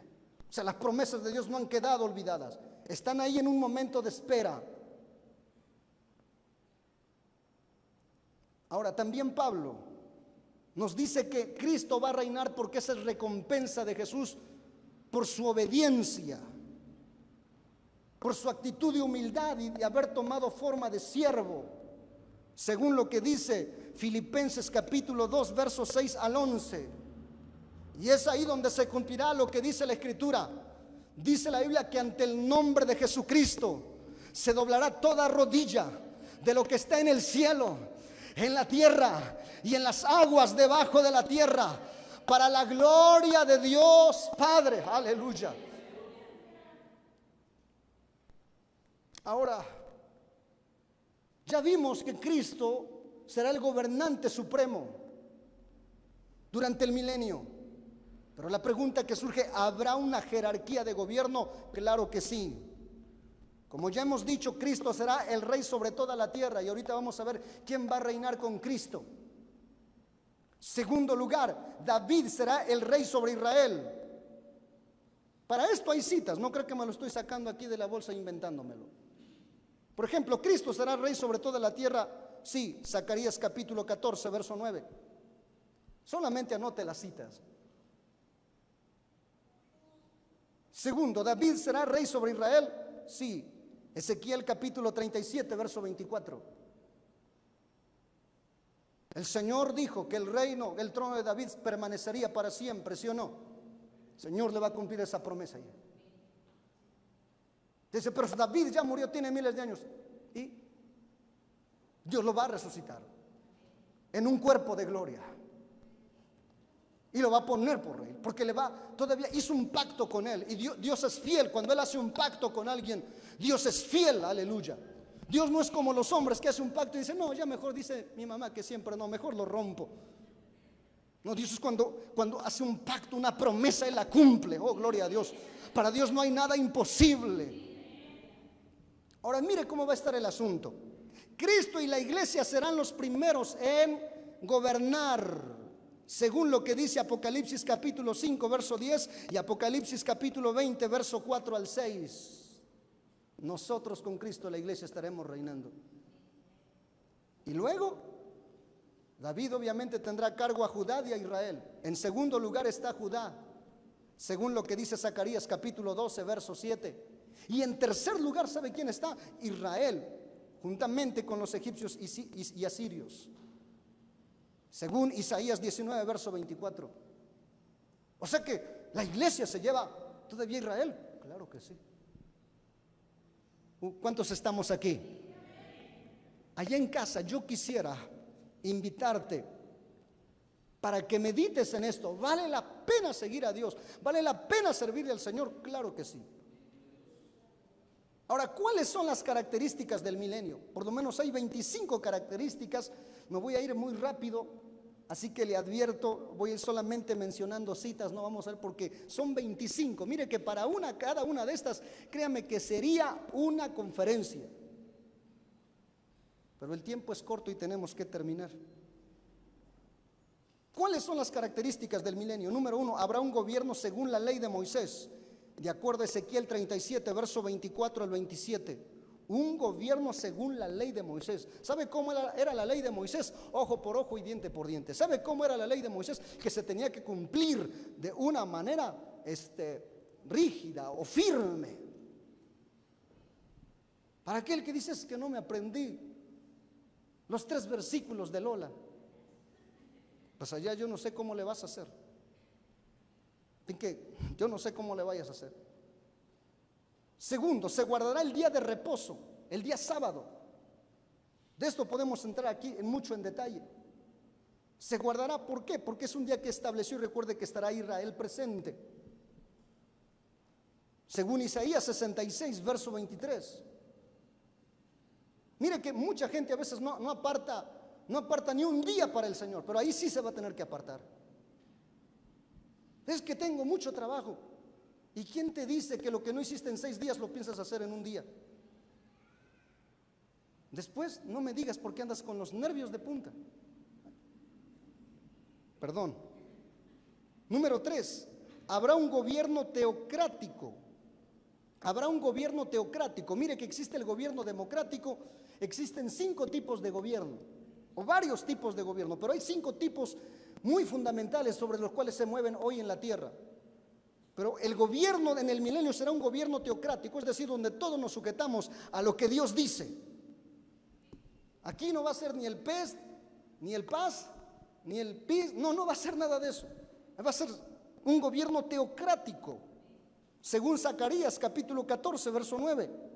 O sea, las promesas de Dios no han quedado olvidadas, están ahí en un momento de espera. Ahora, también Pablo nos dice que Cristo va a reinar porque esa es recompensa de Jesús por su obediencia, por su actitud de humildad y de haber tomado forma de siervo, según lo que dice Filipenses capítulo 2, versos 6 al 11. Y es ahí donde se cumplirá lo que dice la Escritura. Dice la Biblia que ante el nombre de Jesucristo se doblará toda rodilla de lo que está en el cielo, en la tierra y en las aguas debajo de la tierra, para la gloria de Dios Padre. Aleluya. Ahora, ya vimos que Cristo será el gobernante supremo durante el milenio. Pero la pregunta que surge: ¿habrá una jerarquía de gobierno? Claro que sí. Como ya hemos dicho, Cristo será el rey sobre toda la tierra, y ahorita vamos a ver quién va a reinar con Cristo. Segundo lugar, David será el rey sobre Israel. Para esto hay citas, no creo que me lo estoy sacando aquí de la bolsa inventándomelo. Por ejemplo, Cristo será rey sobre toda la tierra. Sí, Zacarías capítulo 14, verso 9. Solamente anote las citas. Segundo, David será rey sobre Israel. Sí, Ezequiel capítulo 37, verso 24. El Señor dijo que el trono de David permanecería para siempre, ¿sí o no? El Señor le va a cumplir esa promesa ya. Dice: pero David ya murió, tiene miles de años. Y Dios lo va a resucitar en un cuerpo de gloria. Y lo va a poner por rey, porque todavía hizo un pacto con él. Y Dios es fiel. Cuando Él hace un pacto con alguien, Dios es fiel, aleluya. Dios no es como los hombres que hacen un pacto y dicen: no, ya mejor, dice mi mamá que siempre no, mejor lo rompo. No, Dios es cuando hace un pacto, una promesa, Él la cumple. Oh, gloria a Dios. Para Dios no hay nada imposible. Ahora mire cómo va a estar el asunto. Cristo y la iglesia serán los primeros en gobernar, según lo que dice Apocalipsis capítulo 5, verso 10 y Apocalipsis capítulo 20, verso 4 al 6. Nosotros con Cristo, la iglesia, estaremos reinando. Y luego, David obviamente tendrá a cargo a Judá y a Israel. En segundo lugar está Judá, según lo que dice Zacarías capítulo 12, verso 7. Y en tercer lugar, ¿sabe quién está? Israel, juntamente con los egipcios y asirios, según Isaías 19, verso 24. O sea que la iglesia se lleva todavía a Israel. Claro que sí. ¿Cuántos estamos aquí? Allá en casa yo quisiera invitarte para que medites en esto. ¿Vale la pena seguir a Dios? ¿Vale la pena servirle al Señor? Claro que sí. Ahora, ¿cuáles son las características del milenio? Por lo menos hay 25 características. Me voy a ir muy rápido, así que le advierto, voy a ir solamente mencionando citas, no vamos a ver porque son 25. Mire que para cada una de estas, créame que sería una conferencia. Pero el tiempo es corto y tenemos que terminar. ¿Cuáles son las características del milenio? Número 1, habrá un gobierno según la ley de Moisés, de acuerdo a Ezequiel 37, verso 24 al 27. Un gobierno según la ley de Moisés. ¿Sabe cómo era la ley de Moisés? Ojo por ojo y diente por diente. ¿Sabe cómo era la ley de Moisés? Que se tenía que cumplir de una manera rígida o firme. Para aquel que dices que no me aprendí los 3 versículos de Lola, pues allá yo no sé cómo le vas a hacer. En que yo no sé cómo le vayas a hacer. Segundo, se guardará el día de reposo, el día sábado. De esto podemos entrar aquí mucho en detalle. Se guardará, ¿por qué? Porque es un día que estableció, y recuerde que estará Israel presente. Según Isaías 66, verso 23. Mire que mucha gente a veces no aparta ni un día para el Señor, pero ahí sí se va a tener que apartar. Es que tengo mucho trabajo. ¿Y quién te dice que lo que no hiciste en 6 días lo piensas hacer en un día? Después no me digas por qué andas con los nervios de punta. Perdón. Número 3, habrá un gobierno teocrático. Habrá un gobierno teocrático. Mire que existe el gobierno democrático. Existen 5 tipos de gobierno, o varios tipos de gobierno, pero hay 5 tipos muy fundamentales sobre los cuales se mueven hoy en la tierra. Pero el gobierno en el milenio será un gobierno teocrático, es decir, donde todos nos sujetamos a lo que Dios dice. Aquí no va a ser ni el PES, ni el PAS, ni el PIS, no va a ser nada de eso. Va a ser un gobierno teocrático, según Zacarías capítulo 14, verso 9.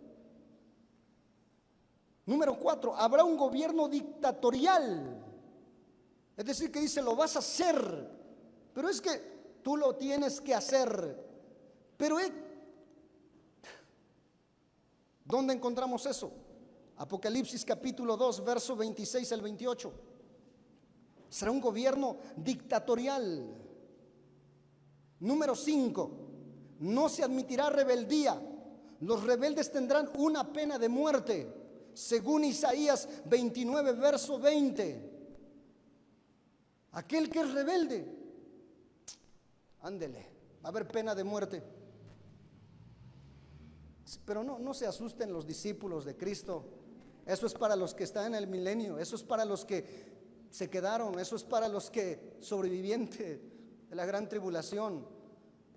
Número 4, habrá un gobierno dictatorial. Es decir, que dice, lo vas a hacer, pero es que tú lo tienes que hacer. Pero ¿dónde encontramos eso? Apocalipsis capítulo 2, verso 26 al 28. Será un gobierno dictatorial. Número 5, no se admitirá rebeldía. Los rebeldes tendrán una pena de muerte, según Isaías 29, verso 20. Aquel que es rebelde, ándele, va a haber pena de muerte. Pero no se asusten los discípulos de Cristo. Eso es para los que están en el milenio. Eso es para los que se quedaron. Eso es para los que sobrevivientes de la gran tribulación.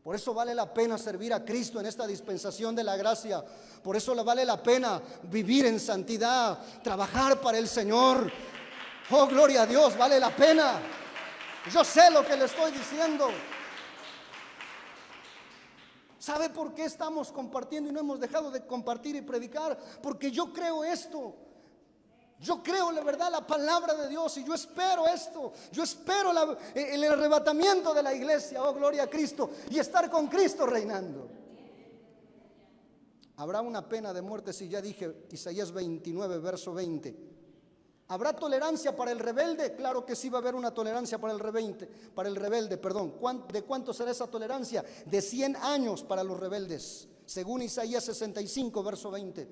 Por eso vale la pena servir a Cristo en esta dispensación de la gracia. Por eso vale la pena vivir en santidad, trabajar para el Señor. Oh, gloria a Dios, vale la pena. Yo sé lo que le estoy diciendo. ¿Sabe por qué estamos compartiendo y no hemos dejado de compartir y predicar? Porque yo creo esto. Yo creo la verdad, la palabra de Dios, y yo espero esto. Yo espero el arrebatamiento de la iglesia, oh gloria a Cristo, y estar con Cristo reinando. Habrá una pena de muerte, si ya dije, Isaías 29, verso 20. ¿Habrá tolerancia para el rebelde? Claro que sí va a haber una tolerancia para el rebelde, ¿De cuánto será esa tolerancia? De 100 años para los rebeldes, según Isaías 65, verso 20.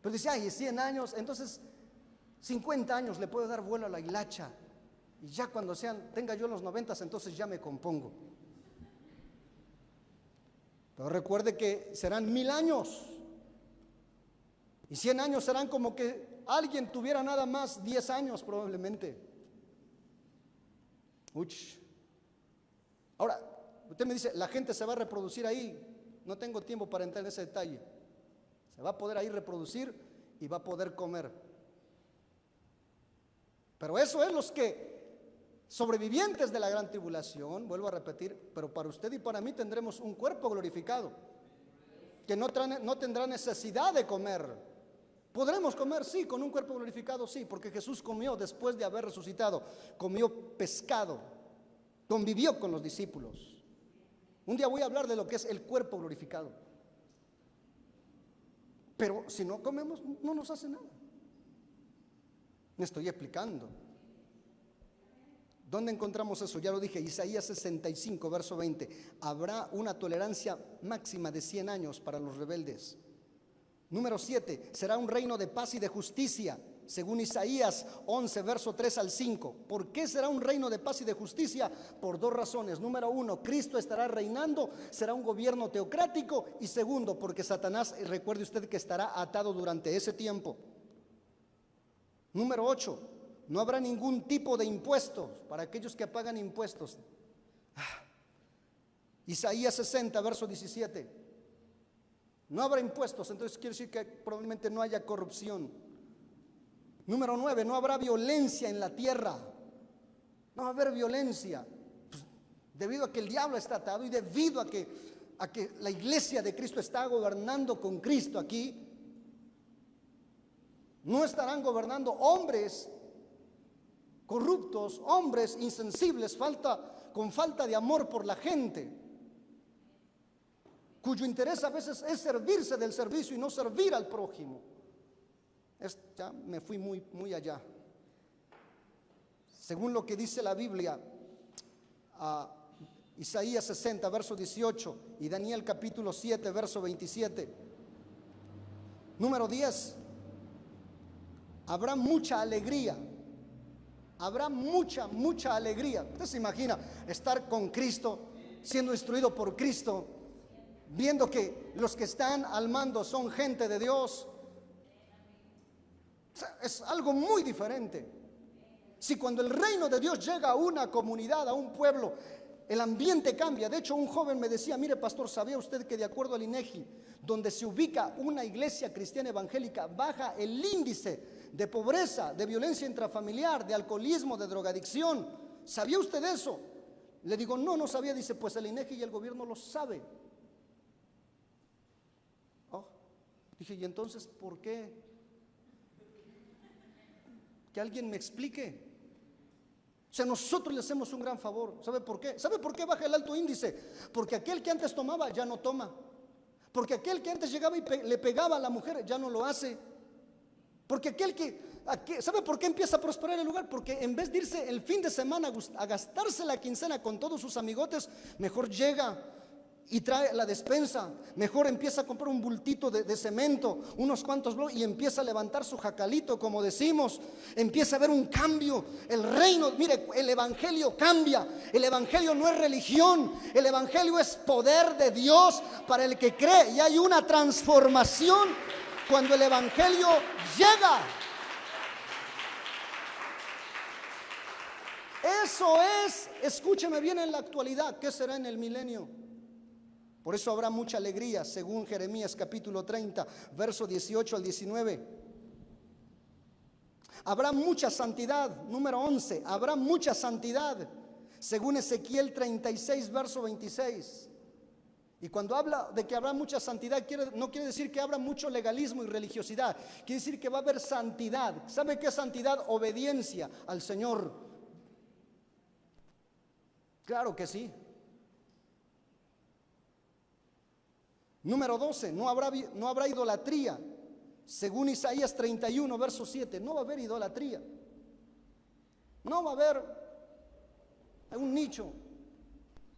Pero dice, 100 años, entonces 50 años le puedo dar vuelo a la hilacha, y ya cuando tenga yo los 90, entonces ya me compongo. Pero recuerde que serán 1000 años, y 100 años serán como que alguien tuviera nada más 10 años probablemente. Ahora, usted me dice, la gente se va a reproducir ahí. No tengo tiempo para entrar en ese detalle. Se va a poder ahí reproducir y va a poder comer. Pero eso es los que sobrevivientes de la gran tribulación, vuelvo a repetir, pero para usted y para mí tendremos un cuerpo glorificado, que no tendrá necesidad de comer. ¿Podremos comer? Sí, con un cuerpo glorificado, sí, porque Jesús comió después de haber resucitado, comió pescado, convivió con los discípulos. Un día voy a hablar de lo que es el cuerpo glorificado. Pero si no comemos, no nos hace nada. Me estoy explicando. ¿Dónde encontramos eso? Ya lo dije, Isaías 65, verso 20. Habrá una tolerancia máxima de 100 años para los rebeldes. Número 7, será un reino de paz y de justicia, según Isaías 11, verso 3 al 5. ¿Por qué será un reino de paz y de justicia? Por dos razones. Número 1, Cristo estará reinando, será un gobierno teocrático. Y segundo, porque Satanás, recuerde usted que estará atado durante ese tiempo. Número 8, no habrá ningún tipo de impuestos para aquellos que pagan impuestos. Isaías 60, verso 17. No habrá impuestos, entonces quiere decir que probablemente no haya corrupción. Número 9, no habrá violencia en la tierra. No va a haber violencia, pues, debido a que el diablo está atado y debido a que la iglesia de Cristo está gobernando con Cristo aquí. No estarán gobernando hombres corruptos, hombres insensibles, con falta de amor por la gente, cuyo interés a veces es servirse del servicio y no servir al prójimo. Ya me fui muy allá. Según lo que dice la Biblia, Isaías 60, verso 18, y Daniel capítulo 7, verso 27. Número 10, habrá mucha alegría. Habrá mucha alegría. Usted se imagina estar con Cristo, siendo instruido por Cristo, viendo que los que están al mando son gente de Dios. O sea, es algo muy diferente. Si cuando el reino de Dios llega a una comunidad, a un pueblo, el ambiente cambia. De hecho, un joven me decía: mire, pastor, ¿sabía usted que de acuerdo al INEGI, donde se ubica una iglesia cristiana evangélica, baja el índice de pobreza, de violencia intrafamiliar, de alcoholismo, de drogadicción? ¿Sabía usted eso? Le digo, no sabía. Dice, pues el INEGI y el gobierno lo sabe. Dije, ¿y entonces por qué? Que alguien me explique. O sea, nosotros le hacemos un gran favor. ¿Sabe por qué? ¿Sabe por qué baja el alto índice? Porque aquel que antes tomaba ya no toma. Porque aquel que antes llegaba y le pegaba a la mujer ya no lo hace. Porque ¿sabe por qué empieza a prosperar el lugar? Porque en vez de irse el fin de semana a gastarse la quincena con todos sus amigotes, mejor llega y trae la despensa. Mejor empieza a comprar un bultito de cemento, unos cuantos bloques, y empieza a levantar su jacalito, como decimos. Empieza a haber un cambio. El reino, mire, el evangelio cambia. El evangelio no es religión, el evangelio es poder de Dios para el que cree. Y hay una transformación cuando el evangelio llega. Eso es, escúcheme bien, en la actualidad. ¿Qué será en el milenio? Por eso habrá mucha alegría, según Jeremías capítulo 30, verso 18 al 19. Habrá mucha santidad. Número 11, habrá mucha santidad, según Ezequiel 36, verso 26. Y cuando habla de que habrá mucha santidad, no quiere decir que habrá mucho legalismo y religiosidad. Quiere decir que va a haber santidad. ¿Sabe qué es santidad? Obediencia al Señor. Claro que sí. Número 12, no habrá idolatría, según Isaías 31, verso 7. No va a haber idolatría. No va a haber un nicho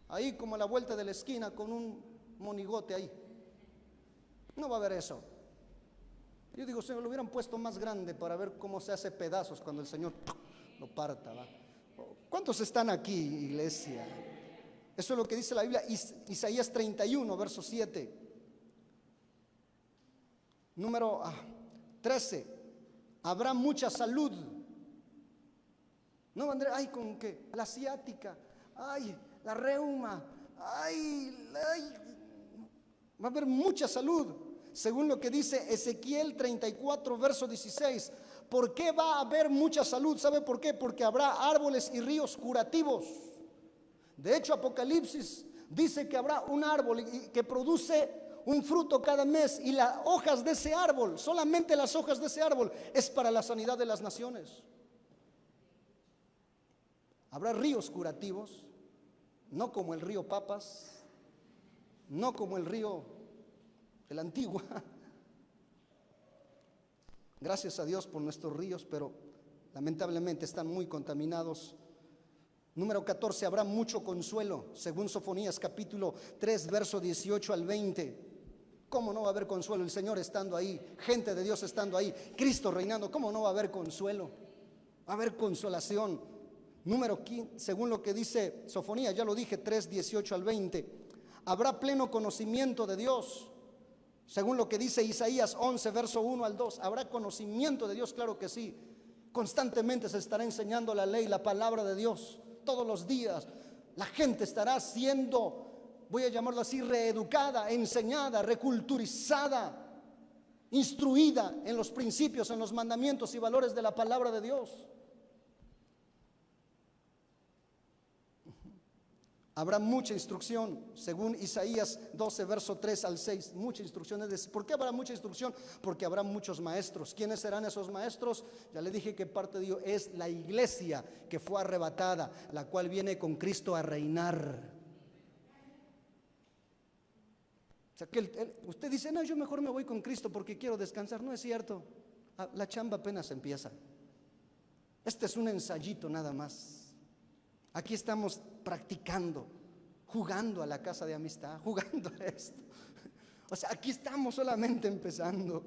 ahí como a la vuelta de la esquina con un monigote ahí. No va a haber eso. Yo digo, Señor, lo hubieran puesto más grande para ver cómo se hace pedazos cuando el Señor lo parta, ¿va? ¿Cuántos están aquí, iglesia? Eso es lo que dice la Biblia, Isaías 31, verso 7. Número 13, habrá mucha salud. No, Andrés, ay, ¿con qué? La ciática, ay, la reuma, ay, va a haber mucha salud, según lo que dice Ezequiel 34, verso 16. ¿por qué va a haber mucha salud? ¿Sabe por qué? Porque habrá árboles y ríos curativos. De hecho, Apocalipsis dice que habrá un árbol que produce un fruto cada mes, y las hojas de ese árbol, solamente las hojas de ese árbol, es para la sanidad de las naciones. Habrá ríos curativos, no como el río Papas, no como el río de la Antigua. Gracias a Dios por nuestros ríos, pero lamentablemente están muy contaminados. Número 14, habrá mucho consuelo, según Sofonías capítulo 3, verso 18 al 20. ¿Cómo no va a haber consuelo? El Señor estando ahí, gente de Dios estando ahí, Cristo reinando. ¿Cómo no va a haber consuelo? Va a haber consolación. Número 15, según lo que dice Sofonías, ya lo dije, 3, 18 al 20. Habrá pleno conocimiento de Dios, según lo que dice Isaías 11, verso 1 al 2. Habrá conocimiento de Dios, claro que sí. Constantemente se estará enseñando la ley, la palabra de Dios. Todos los días la gente estará siendo, voy a llamarlo así, reeducada, enseñada, reculturizada, instruida en los principios, en los mandamientos y valores de la palabra de Dios. Habrá mucha instrucción, según Isaías 12, verso 3 al 6. Mucha instrucción. ¿Por qué habrá mucha instrucción? Porque habrá muchos maestros. ¿Quiénes serán esos maestros? Ya le dije que parte de ello es la iglesia que fue arrebatada, la cual viene con Cristo a reinar. O sea, que usted dice, no, yo mejor me voy con Cristo porque quiero descansar. No es cierto. La chamba apenas empieza. Este es un ensayito nada más. Aquí estamos practicando, jugando a la casa de amistad, jugando a esto. O sea, aquí estamos solamente empezando.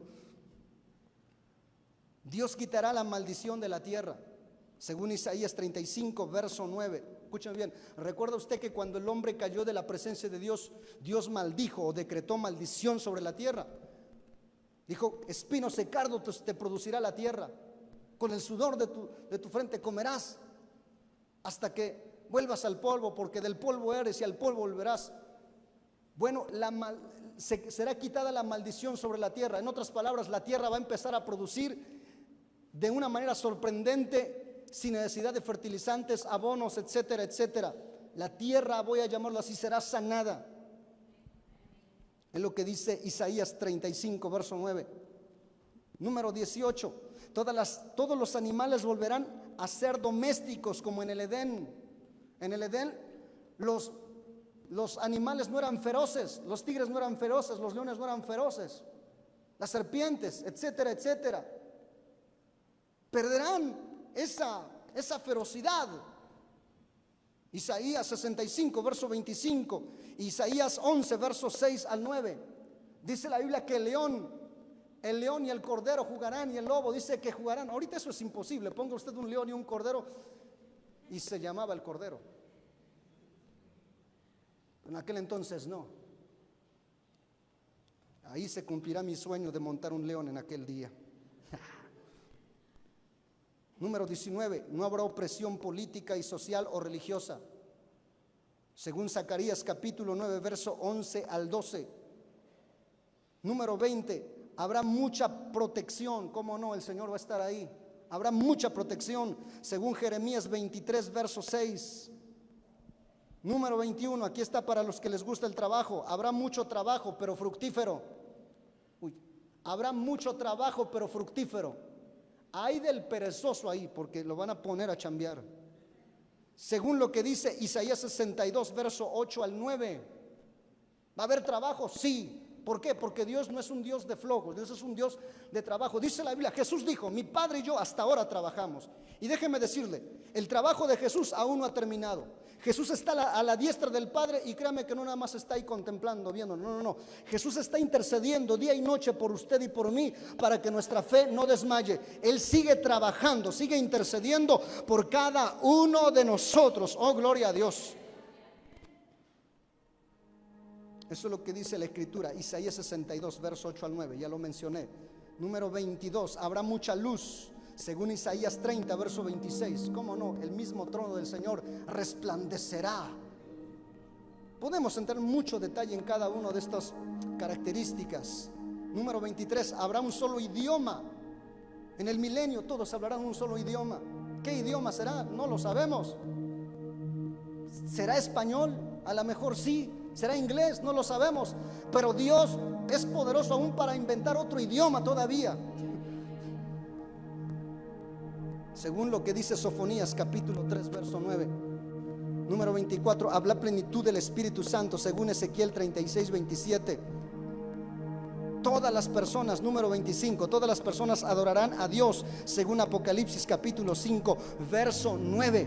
Dios quitará la maldición de la tierra, según Isaías 35, verso 9. Escuchen bien, ¿recuerda usted que cuando el hombre cayó de la presencia de Dios, Dios maldijo o decretó maldición sobre la tierra? Dijo, espinos y cardos te producirá la tierra, con el sudor de tu frente comerás, hasta que vuelvas al polvo, porque del polvo eres y al polvo volverás. Bueno, será quitada la maldición sobre la tierra. En otras palabras, la tierra va a empezar a producir de una manera sorprendente, sin necesidad de fertilizantes, abonos, etcétera, etcétera. La tierra, voy a llamarlo así, será sanada. Es lo que dice Isaías 35, verso 9. Número 18, todos los animales volverán a ser domésticos como en el Edén. En el Edén los animales no eran feroces, los tigres no eran feroces, los leones no eran feroces, las serpientes, etcétera, etcétera. Perderán esa ferocidad. Isaías 65, verso 25, Isaías 11, versos 6 al 9. Dice la Biblia que el león y el cordero jugarán, y el lobo dice que jugarán. Ahorita eso es imposible. Ponga usted un león y un cordero, y se llamaba el cordero. En aquel entonces no. Ahí se cumplirá mi sueño de montar un león en aquel día. Número 19, no habrá opresión política y social o religiosa, según Zacarías capítulo 9, verso 11 al 12. Número 20, habrá mucha protección. ¿Cómo no? El Señor va a estar ahí. Habrá mucha protección, según Jeremías 23, verso 6. Número 21, aquí está para los que les gusta el trabajo. Habrá mucho trabajo, pero fructífero. Habrá mucho trabajo, pero fructífero. Hay del perezoso ahí, porque lo van a poner a chambear. Según lo que dice Isaías 62, verso 8 al 9. ¿Va a haber trabajo? Sí. ¿Por qué? Porque Dios no es un Dios de flojos, Dios es un Dios de trabajo. Dice la Biblia, Jesús dijo, mi Padre y yo hasta ahora trabajamos. Y déjeme decirle, el trabajo de Jesús aún no ha terminado. Jesús está a la diestra del Padre, y créame que no nada más está ahí contemplando, viendo. No. Jesús está intercediendo día y noche por usted y por mí, para que nuestra fe no desmaye. Él sigue trabajando, sigue intercediendo por cada uno de nosotros. Oh, gloria a Dios. Eso es lo que dice la Escritura, Isaías 62, verso 8 al 9, ya lo mencioné. Número 22, habrá mucha luz, según Isaías 30, verso 26. ¿Cómo no? El mismo trono del Señor resplandecerá. Podemos entrar en mucho detalle en cada una de estas características. Número 23, habrá un solo idioma En el milenio todos hablarán un solo idioma. ¿Qué idioma será? No lo sabemos. ¿Será español? A lo mejor sí. ¿Será inglés? No lo sabemos. Pero Dios es poderoso aún para inventar otro idioma todavía. Según lo que dice Sofonías capítulo 3 verso 9. Número 24, habla plenitud del Espíritu Santo, según Ezequiel 36, 27. Todas las personas, número 25, todas las personas adorarán a Dios, según Apocalipsis capítulo 5, verso 9.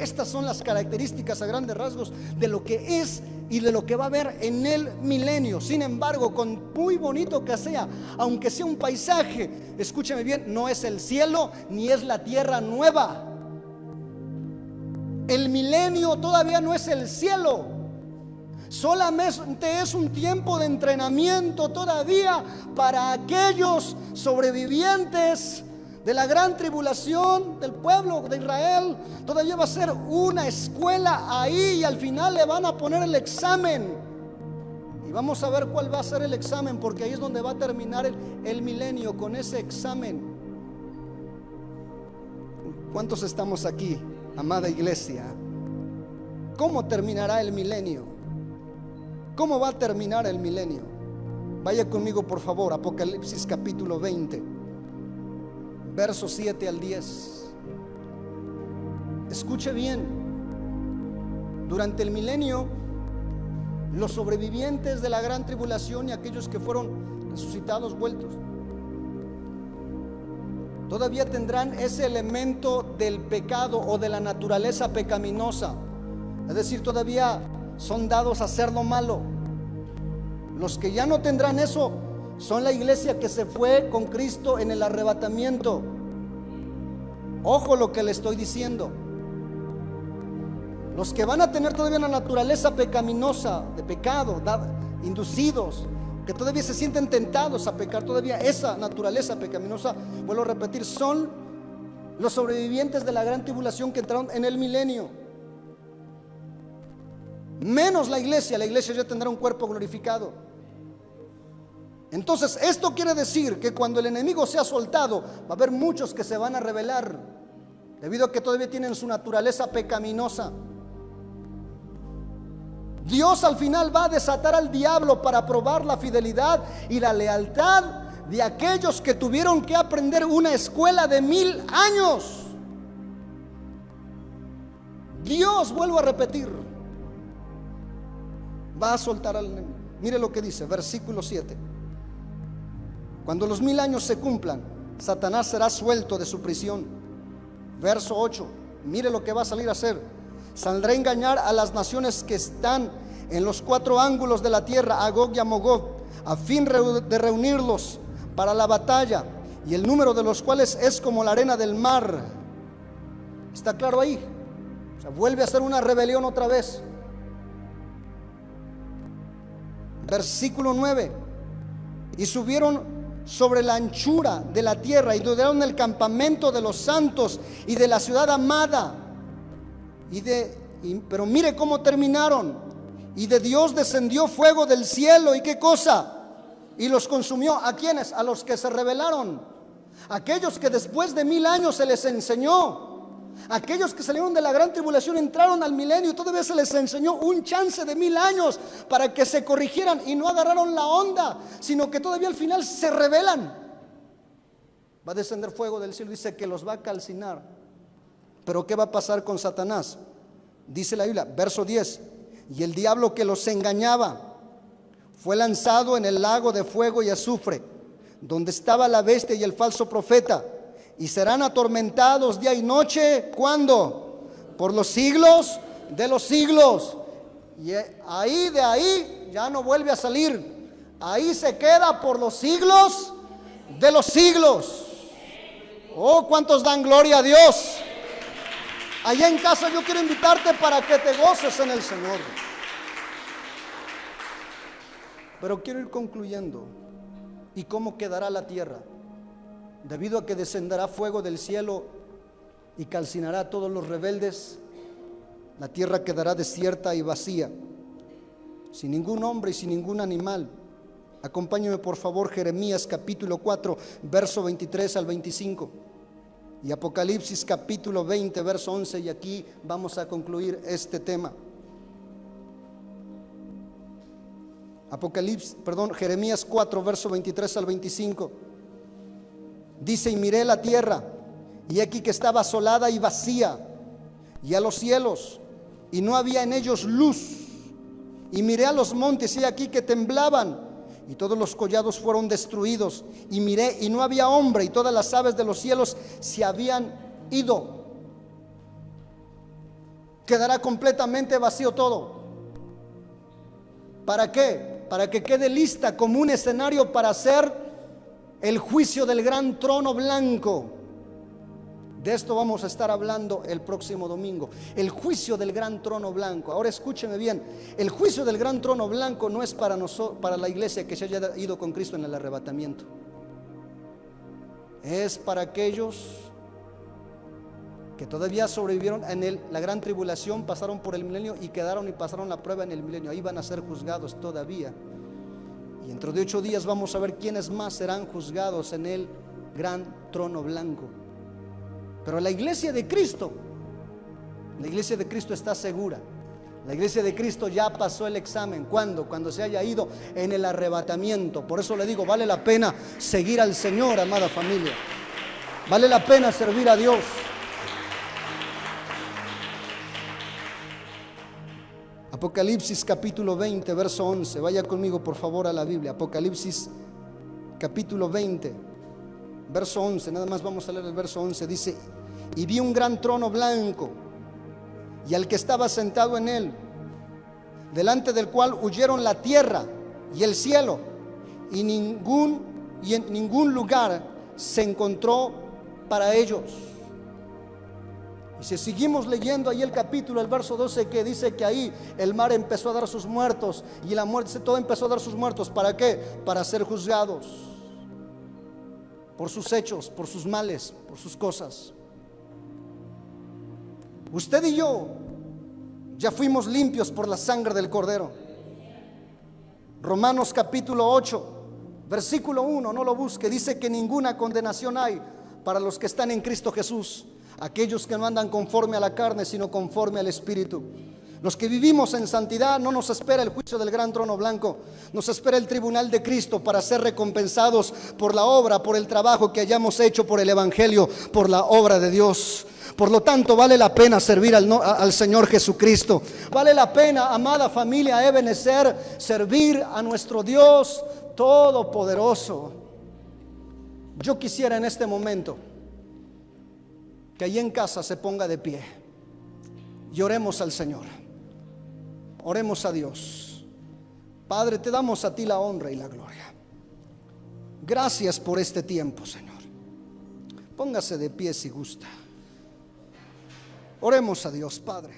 Estas son las características a grandes rasgos de lo que es y de lo que va a haber en el milenio. Sin embargo, con muy bonito que sea, aunque sea un paisaje, escúcheme bien, no es el cielo ni es la tierra nueva. El milenio todavía no es el cielo. Solamente es un tiempo de entrenamiento todavía para aquellos sobrevivientes de la gran tribulación del pueblo de Israel. Todavía va a ser una escuela ahí y al final le van a poner el examen. Y vamos a ver cuál va a ser el examen, porque ahí es donde va a terminar el milenio, con ese examen. ¿Cuántos estamos aquí, amada iglesia? ¿Cómo terminará el milenio? ¿Cómo va a terminar el milenio? Vaya conmigo por favor, Apocalipsis capítulo 20, versos 7 al 10. Escuche bien. Durante el milenio, los sobrevivientes de la gran tribulación y aquellos que fueron resucitados, vueltos, todavía tendrán ese elemento del pecado o de la naturaleza pecaminosa. Es decir, todavía son dados a hacer lo malo. Los que ya no tendrán eso son la iglesia que se fue con Cristo en el arrebatamiento. Ojo lo que le estoy diciendo. Los que van a tener todavía una naturaleza pecaminosa, de pecado, inducidos, que todavía se sienten tentados a pecar, todavía esa naturaleza pecaminosa, vuelvo a repetir, son los sobrevivientes de la gran tribulación que entraron en el milenio. Menos la iglesia ya tendrá un cuerpo glorificado. Entonces esto quiere decir que cuando el enemigo sea soltado, va a haber muchos que se van a rebelar, debido a que todavía tienen su naturaleza pecaminosa. Dios al final va a desatar al diablo para probar la fidelidad y la lealtad de aquellos que tuvieron que aprender una escuela de 1000 años. Dios, vuelvo a repetir, va a soltar al enemigo. Mire lo que dice, versículo 7. Cuando los 1000 años se cumplan, Satanás será suelto de su prisión. Verso 8. Mire lo que va a salir a hacer. Saldrá a engañar a las naciones que están en los 4 ángulos de la tierra, a Gog y a Magog, a fin de reunirlos para la batalla, y el número de los cuales es como la arena del mar. ¿Está claro ahí? O sea, vuelve a ser una rebelión otra vez. Versículo 9. Y subieron sobre la anchura de la tierra y rodearon el campamento de los santos y de la ciudad amada. Pero mire cómo terminaron. Y de Dios descendió fuego del cielo. ¿Y qué cosa? Y los consumió. ¿A quiénes? A los que se rebelaron. Aquellos que después de 1000 años se les enseñó. Aquellos que salieron de la gran tribulación, entraron al milenio, todavía se les enseñó un chance de 1000 años para que se corrigieran y no agarraron la onda, sino que todavía al final se rebelan. Va a descender fuego del cielo, dice que los va a calcinar. Pero ¿qué va a pasar con Satanás? Dice la Biblia, verso 10. Y el diablo que los engañaba fue lanzado en el lago de fuego y azufre, donde estaba la bestia y el falso profeta. Y serán atormentados día y noche. ¿Cuándo? Por los siglos de los siglos. Y ahí, de ahí ya no vuelve a salir. Ahí se queda por los siglos de los siglos. Oh, ¿cuántos dan gloria a Dios? Allá en casa yo quiero invitarte para que te goces en el Señor. Pero quiero ir concluyendo. ¿Y cómo quedará la tierra? Debido a que descenderá fuego del cielo y calcinará a todos los rebeldes, la tierra quedará desierta y vacía, sin ningún hombre y sin ningún animal. Acompáñeme por favor, Jeremías capítulo 4, verso 23 al 25. Y Apocalipsis capítulo 20, verso 11. Y aquí vamos a concluir este tema. Jeremías 4, verso 23 al 25. Dice: y miré la tierra, y aquí que estaba asolada y vacía, y a los cielos, y no había en ellos luz. Y miré a los montes, y aquí que temblaban, y todos los collados fueron destruidos. Y miré, y no había hombre, y todas las aves de los cielos se habían ido. Quedará completamente vacío todo. ¿Para qué? Para que quede lista como un escenario para hacer el juicio del gran trono blanco. De esto vamos a estar hablando el próximo domingo. El juicio del gran trono blanco. Ahora escúcheme bien. El juicio del gran trono blanco no es para nosotros, para la iglesia que se haya ido con Cristo en el arrebatamiento. Es para aquellos que todavía sobrevivieron en la gran tribulación, pasaron por el milenio y quedaron y pasaron la prueba en el milenio. Ahí van a ser juzgados todavía. Y dentro de 8 días vamos a ver quiénes más serán juzgados en el gran trono blanco. Pero la iglesia de Cristo está segura. La iglesia de Cristo ya pasó el examen. ¿Cuándo? Cuando se haya ido en el arrebatamiento. Por eso le digo, vale la pena seguir al Señor, amada familia. Vale la pena servir a Dios. Apocalipsis capítulo 20, verso 11. Vaya conmigo por favor a la Biblia. Apocalipsis capítulo 20, verso 11. Nada más vamos a leer el verso 11. Dice: y vi un gran trono blanco, y al que estaba sentado en él, delante del cual huyeron la tierra y el cielo, y en ningún lugar se encontró para ellos. Y si seguimos leyendo ahí el capítulo, el verso 12, que dice que ahí el mar empezó a dar sus muertos, y la muerte, todo empezó a dar sus muertos. ¿Para qué? Para ser juzgados por sus hechos, por sus males, por sus cosas. Usted y yo ya fuimos limpios por la sangre del Cordero. Romanos capítulo 8, versículo 1, no lo busque, dice que ninguna condenación hay para los que están en Cristo Jesús, aquellos que no andan conforme a la carne, sino conforme al Espíritu. Los que vivimos en santidad, no nos espera el juicio del gran trono blanco, nos espera el tribunal de Cristo para ser recompensados por la obra, por el trabajo que hayamos hecho por el Evangelio, por la obra de Dios. Por lo tanto, vale la pena servir al Señor Jesucristo. Vale la pena, amada familia Ebenezer, servir a nuestro Dios Todopoderoso. Yo quisiera en este momento que allí en casa se ponga de pie y oremos al Señor. Oremos a Dios. Padre, te damos a ti la honra y la gloria. Gracias por este tiempo, Señor. Póngase de pie si gusta. Oremos a Dios, Padre.